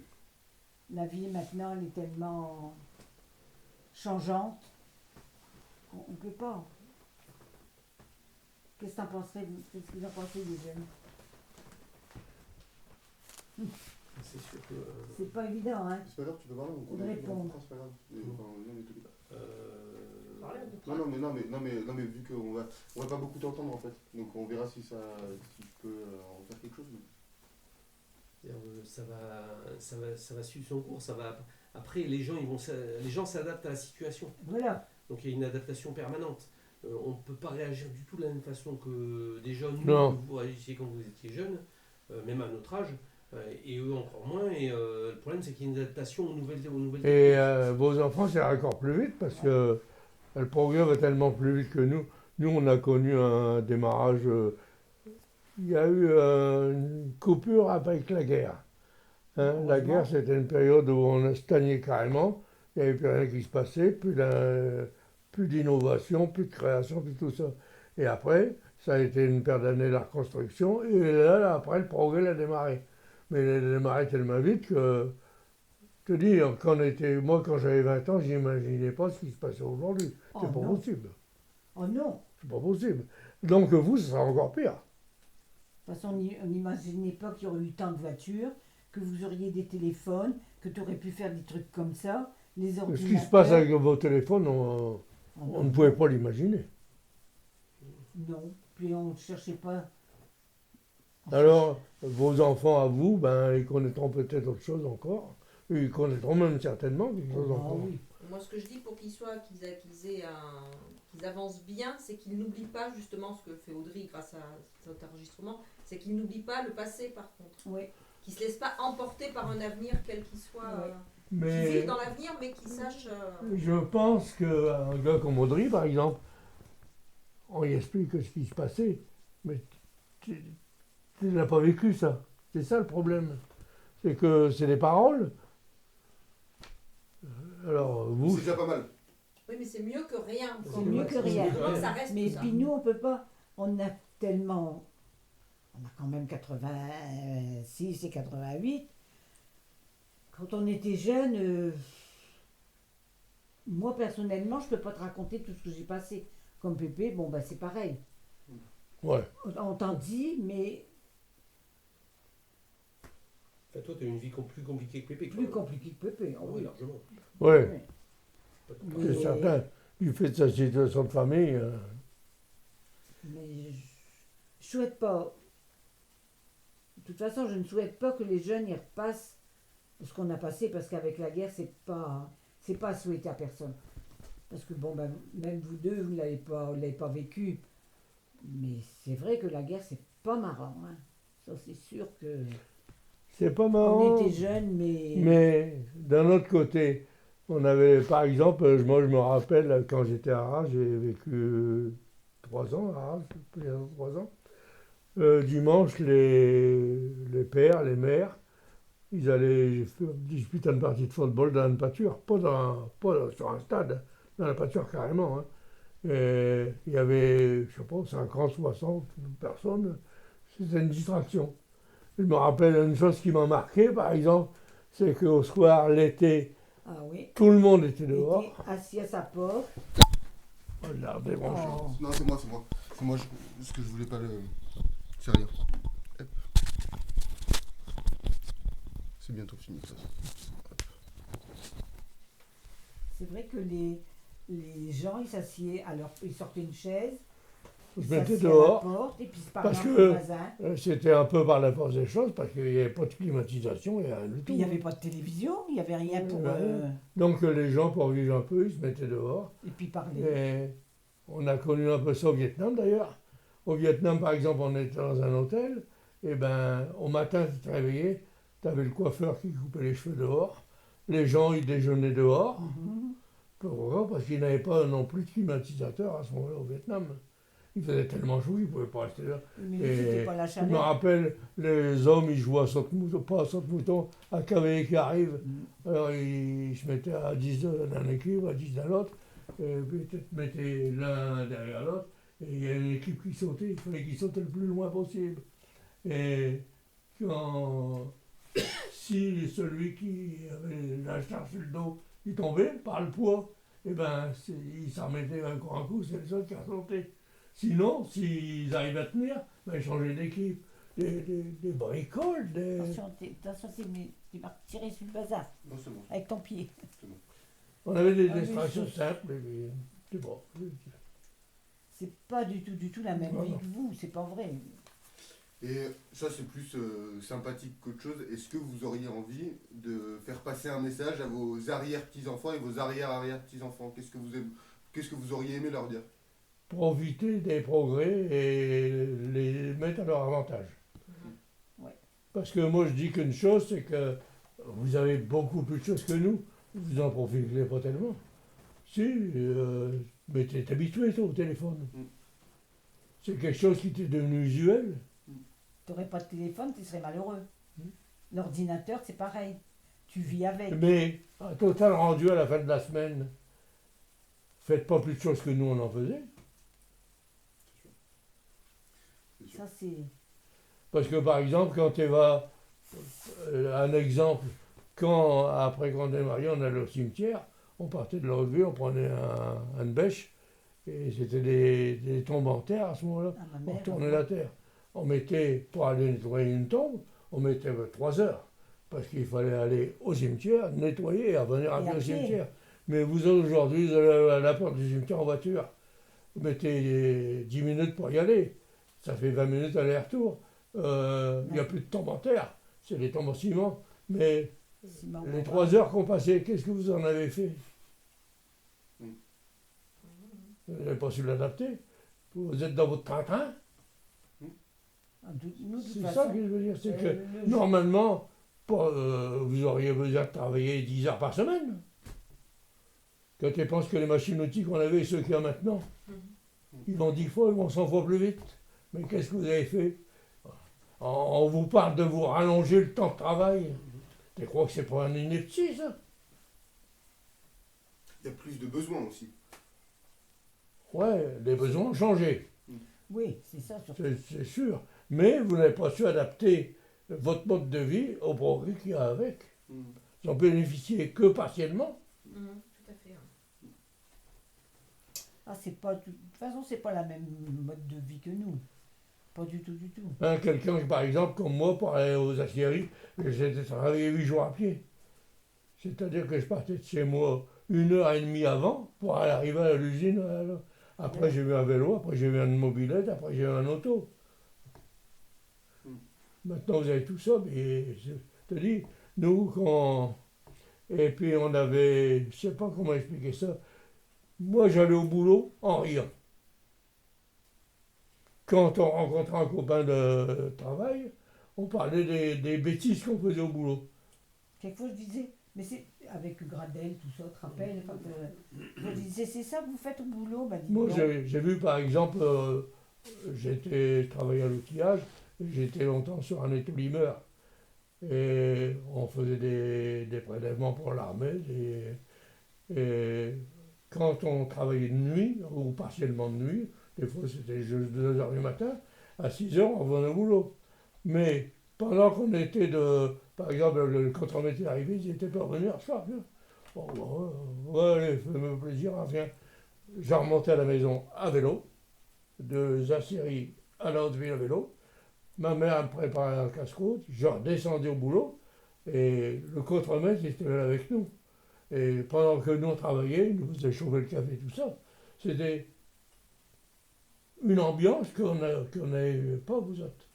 la vie maintenant, elle est tellement changeante qu'on ne peut pas. Qu'est-ce que t'en penserais, qu'est-ce que vous en pensez des jeunes? C'est sûr que. C'est pas évident, hein? C'est pas grave, tu peux parler, Faut répondre. c'est pas grave. Parlez un peu Non, mais vu qu'on va pas beaucoup t'entendre en fait, donc on verra si tu peux en faire quelque chose. Ça va suivre son cours. Après, les gens s'adaptent à la situation. Voilà. Donc il y a une adaptation permanente. On ne peut pas réagir du tout de la même façon que des jeunes, Non. que vous réagissiez quand vous étiez jeune, même à notre âge, et eux encore moins. Et le problème, c'est qu'il y a une adaptation aux nouvelles Et technologies. vos enfants, c'est encore plus vite parce que le progrès va tellement plus vite que nous. Nous, on a connu un démarrage. Il y a eu une coupure avec la guerre. Hein, la guerre, c'était une période où on a stagné carrément. Il n'y avait plus rien qui se passait, plus d'innovation, plus de création, plus tout ça. Et après, ça a été une paire d'années de la reconstruction. Et là, après, le progrès a démarré. Mais il a démarré tellement vite que, je te dis, moi, quand j'avais 20 ans, je n'imaginais pas ce qui se passait aujourd'hui. Oh C'est pas non. possible. Oh non. C'est pas possible. Donc vous, ce sera encore pire. De toute façon, on n'imaginait pas qu'il y aurait eu tant de voitures, que vous auriez des téléphones, que tu aurais pu faire des trucs comme ça. Les Ce ordinateurs. qui se passe avec vos téléphones, Oh on non. ne pouvait pas l'imaginer. Non. Puis on ne cherchait pas. Alors, vos enfants à vous, ben, ils connaîtront peut-être autre chose encore. Ils connaîtront même certainement quelque chose Ah encore. oui. Moi, ce que je dis pour qu'ils avancent bien, c'est qu'ils n'oublient pas justement ce que fait Audrey grâce à cet enregistrement, c'est qu'ils n'oublient pas le passé par contre. Oui. Qu'ils ne se laissent pas emporter par un avenir quel qu'il soit. Ouais. Qu'ils Mais vivent dans l'avenir, mais qu'ils sachent. je pense qu'un gars comme Audrey, par exemple, on lui explique ce qui se passait. Mais tu n'as pas vécu ça. C'est ça le problème. C'est que c'est des paroles. Alors, C'est vous, déjà pas mal. Oui, mais c'est mieux que rien. C'est mieux que rien. Vraiment, ça reste Mais ça. puis nous, on peut pas. On a tellement. On a quand même 86 et 88. Quand on était jeune, moi personnellement, je peux pas te raconter tout ce que j'ai passé. Comme Pépé, bon, bah c'est pareil. ouais. On t'en dit, mais Enfin, toi, tu as une vie plus compliquée que Pépé. plus compliqué que Pépé. Ah Oh oui, oui. largement. Ouais, Pas tout Oui. c'est certain. Du fait de sa situation de famille, Mais je souhaite pas. De toute façon, je ne souhaite pas que les jeunes y repassent ce qu'on a passé, parce qu'avec la guerre, c'est pas à souhaiter à personne. Parce que bon, ben, même vous deux, vous l'avez pas vécu. Mais c'est vrai que la guerre, c'est pas marrant. Hein. Ça, c'est sûr que. C'est pas marrant. On était jeunes, mais. Mais d'un autre côté, on avait, par exemple, moi je me rappelle quand j'étais à Arras, j'ai vécu 3 ans à Arras, plus de 3 ans. Dimanche, les pères, les mères, ils allaient disputer une partie de football dans une pâture, pas sur un stade, dans la pâture carrément. Hein. Et il y avait, je sais pas, 50, 60 personnes, c'était une distraction. Je me rappelle une chose qui m'a marqué, par exemple, c'est qu'au soir, l'été, Ah oui. tout le monde était Il dehors. était assis à sa porte. Oh, là, débranché. Oh. Non, c'est moi. C'est moi, ce que je voulais pas le. C'est rien. Hop. C'est bientôt fini, ça. C'est vrai que les gens, ils s'assiedent, alors ils sortaient une chaise, Ils ils se mettaient s'assiedent à la dehors. porte, et puis ils se parlaient Parce entre que voisins. c'était un peu par la force des choses, parce qu'il n'y avait pas de climatisation, il n'y avait rien du Puis tout. il n'y avait pas de télévision, il n'y avait rien pour. Ouais. Donc les gens, pour vivre un peu, ils se mettaient dehors. Et puis parler. Et on a connu un peu ça au Vietnam d'ailleurs. Au Vietnam, par exemple, on était dans un hôtel, et ben au matin, tu te réveillais, tu avais le coiffeur qui coupait les cheveux dehors. Les gens, ils déjeunaient dehors. Mhm. Pourquoi? Parce qu'ils n'avaient pas non plus de climatisateurs à ce moment-là au Vietnam. Il faisait tellement chaud qu'ils ne pouvaient pas rester là. Mais Et c'était pas la je me chaleur. rappelle, les hommes, ils jouaient à saute-mouton, pas à saute-mouton, à cavalier qui arrive. Mhm. Alors ils se mettaient à 10 d'un équipe, à 10 d'un autre, et puis ils se mettaient l'un derrière l'autre, et il y avait une équipe qui sautait, il fallait qu'ils sautent le plus loin possible. Et quand si celui qui avait la charge sur le dos, il tombait par le poids, et ben il s'en mettait encore un coup, c'est les autres qui ont sauté. Sinon, s'ils arrivaient à tenir, ben, ils changeaient d'équipe. Des bricoles, des... Attention, tu vas tirer sur le bazar Non, c'est bon. avec ton pied. On avait des Ah oui, distractions je- simples, et puis c'est bon. C'est pas du tout la même Non, vie non. que vous, c'est pas vrai. Et ça, c'est plus sympathique qu'autre chose. Est-ce que vous auriez envie de faire passer un message à vos arrière-petits-enfants et vos arrière-arrière-petits-enfants? Qu'est-ce que vous auriez aimé leur dire? Profiter des progrès et les mettre à leur avantage. Ouais. Parce que moi je dis qu'une chose, c'est que vous avez beaucoup plus de choses que nous, vous en profitez pas tellement. Si, mais t'es habitué toi au téléphone. Mm. C'est quelque chose qui t'est devenu usuel. T'aurais pas de téléphone, tu serais malheureux. Mm. L'ordinateur, c'est pareil. Tu vis avec. Mais un total rendu à la fin de la semaine, faites pas plus de choses que nous on en faisait. Ça, c'est. Parce que par exemple, quand tu vas, un exemple, quand après qu'on est marié, on allait au cimetière, on partait de la revue, on prenait une bêche, et c'était des tombes en terre à ce moment-là. Ah, ma On mère. tournait la terre. On mettait, pour aller nettoyer une tombe, on mettait 3 heures. Parce qu'il fallait aller au cimetière, nettoyer et revenir Et après à au pied. cimetière. Mais vous aujourd'hui, vous allez à la porte du cimetière en voiture. Vous mettez 10 minutes pour y aller. Ça fait 20 minutes aller-retour. Il n'y a plus de tombe en terre. C'est des tombes en ciment. Mais Simon, les 3 heures qu'on passait, qu'est-ce que vous en avez fait? Vous n'avez pas su l'adapter. Vous êtes dans votre train-train. Ah, nous, de toute C'est façon, ça que je veux dire. C'est que le- normalement, vous auriez besoin de travailler 10 heures par semaine. Quand tu penses que les machines outils qu'on avait et ceux qu'il y a maintenant, ils vont 10 fois, ils vont 100 fois plus vite. Mais qu'est-ce que vous avez fait? On vous parle de vous rallonger le temps de travail. Tu crois que c'est pas un ineptie, ça? Il y a plus de besoins aussi. Ouais, les besoins ont changé, Oui, c'est ça surtout. c'est sûr. Mais vous n'avez pas su adapter votre mode de vie au progrès qu'il y a avec. Mm. Vous en bénéficiez que partiellement. Tout à fait. Hein. Ah, c'est pas. De toute façon, c'est pas la même mode de vie que nous. Pas du tout, du tout. Hein, quelqu'un, par exemple, comme moi, pour aller aux aciéries, j'étais travaillé 8 jours à pied. C'est-à-dire que je partais de chez moi 1h30 avant pour aller arriver à l'usine Après, j'ai eu un vélo, après, j'ai eu une mobilette, après, j'ai eu un auto. Maintenant, vous avez tout ça, mais je te dis, nous, quand. Et puis, on avait. Je sais pas comment expliquer ça. Moi, j'allais au boulot en riant. Quand on rencontrait un copain de travail, on parlait des bêtises qu'on faisait au boulot. Quelquefois, je disais, mais c'est avec Gradel, tout ça, tu te rappelles je disais, c'est ça que vous faites au boulot? Bah, dis Moi, non. j'ai vu, par exemple, je travaillais à l'outillage, et j'étais longtemps sur un étoulimeur. Et on faisait des prélèvements pour l'armée. Et quand on travaillait de nuit, ou partiellement de nuit, des fois c'était juste 2 heures du matin, à 6 heures, on revenait au boulot. Mais pendant qu'on était par exemple, le contre-maître est arrivé, ils n'étaient pas revenus à soir. Bon, ouais, allez, fais-moi plaisir, hein, viens. Je remontais à la maison à vélo, de Zassiri à la Haute-Ville à vélo. Ma mère me préparait un casse-croûte, je redescendais au boulot, et le contre-maître était là avec nous. Et pendant que nous on travaillait, il nous faisait chauffer le café, tout ça. C'était une ambiance qu'on n'avait pas, vous autres.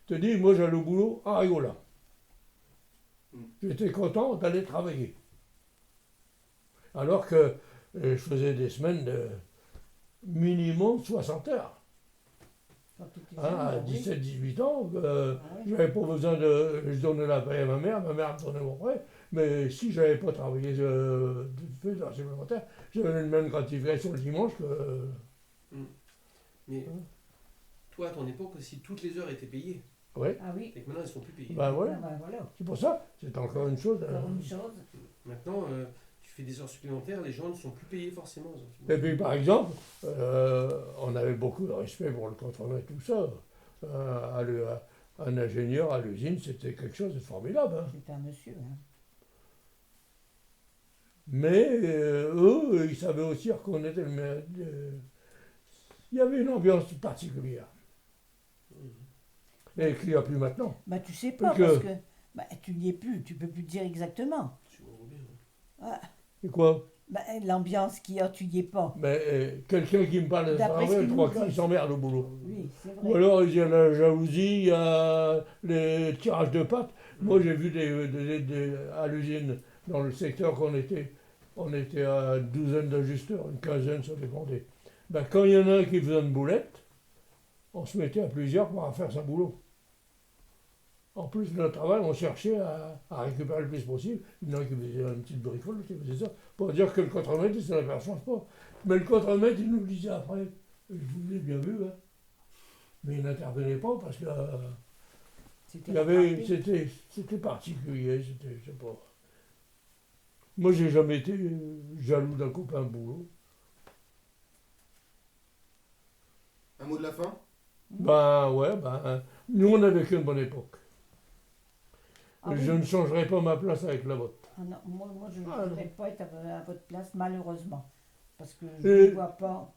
Je te dis, moi j'allais au boulot en rigolant. J'étais content d'aller travailler. Alors que je faisais des semaines de minimum 60 heures. Quand tu étais À jeune, oui. 17-18 ans, Ah ouais. j'avais pas besoin de. Je donnais la paye à ma mère me donnait mon prêt. Mais si j'avais pas travaillé de heures supplémentaires, j'avais une même gratification le dimanche que. Mais toi, à ton époque aussi, toutes les heures étaient payées. Ouais. Ah oui. Et que maintenant, elles ne sont plus payées. Ben ouais. Ah, bah, voilà. C'est pour ça, c'est encore une chose. Encore une chose. Maintenant, tu fais des heures supplémentaires, les gens ne sont plus payés forcément. Et puis par exemple, on avait beaucoup de respect pour le contremaître, tout ça. Un ingénieur à l'usine, c'était quelque chose de formidable. Hein. C'était un monsieur. Hein. Mais eux, ils savaient aussi reconnaître le mérite. Il y avait une ambiance particulière. Et qu'il n'y a plus maintenant. Bah, tu sais pas, Que- parce que bah, tu n'y es plus, tu peux plus dire exactement. Tu vois bien. Ah, Et quoi? bah, l'ambiance qu'il y a, tu n'y es pas. Mais quelqu'un qui me parle de D'après ce travail, qu'ils trois nous quarts, il disent. s'emmerde au boulot. Oui, c'est Ou vrai. alors il y a la jalousie, il y a les tirages de pâtes. Moi j'ai vu à l'usine, dans le secteur qu'on était, on était à une douzaine d'ajusteurs, une quinzaine, ça dépendait. Ben, quand il y en a un qui faisait une boulette, on se mettait à plusieurs pour faire son boulot. En plus de notre travail, on cherchait à récupérer le plus possible. Il y en a qui faisait une petite bricole, l'autre qui faisait ça, pour dire que le contremaître, il ne se l'aperçoit pas. Mais le contremaître, il nous le disait après. Je vous l'ai bien vu, hein. Mais il n'intervenait pas parce que C'était il y avait, rattrapé. c'était particulier, je sais pas. Moi, j'ai jamais été jaloux d'un copain de boulot. Un mot de la fin? Ben ouais, nous on a vécu une bonne époque. Ah Je oui. ne changerai pas ma place avec la vôtre. Ah non, moi je ne Ah voudrais non. pas être à votre place, malheureusement. Parce que je Et- ne vois pas.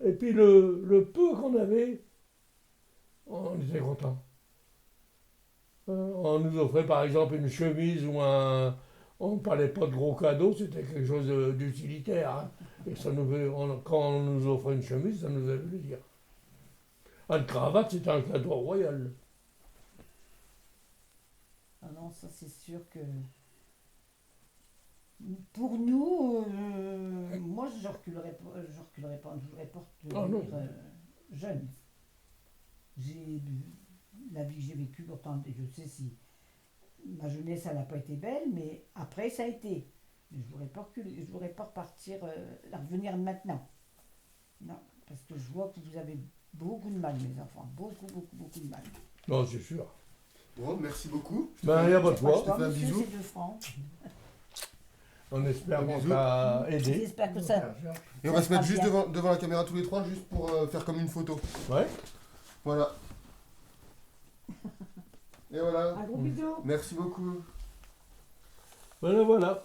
Et puis le peu qu'on avait, on était contents. On nous offrait par exemple une chemise ou un. On ne parlait pas de gros cadeaux, c'était quelque chose d'utilitaire. Hein. Et ça quand on nous offrait une chemise, ça nous avait plaisir. Une cravate, c'était un cadeau royal. Ah non, ça c'est sûr que. Pour nous, moi je reculerais pas, je voudrais pas Ah non. devenir jeune. La vie que j'ai vécue, pourtant je sais si ma jeunesse elle n'a pas été belle, mais après ça a été. Mais je voudrais pas reculer, je voudrais pas repartir, revenir maintenant. Non, parce que je vois que vous avez beaucoup de mal, mes enfants, beaucoup de mal. Non, c'est sûr. Bon, merci beaucoup. Ben, il n'y a pas de C'est pas quoi. toi, fais un monsieur, bisou. c'est 2 francs. On espère Un qu'on bisou. t'a aidé. J'espère que ça. Et on va Ça se mettre sera juste bien. devant la caméra tous les trois, juste pour faire comme une photo. Ouais. Voilà. Et voilà. Un gros bisou. Merci beaucoup. Voilà.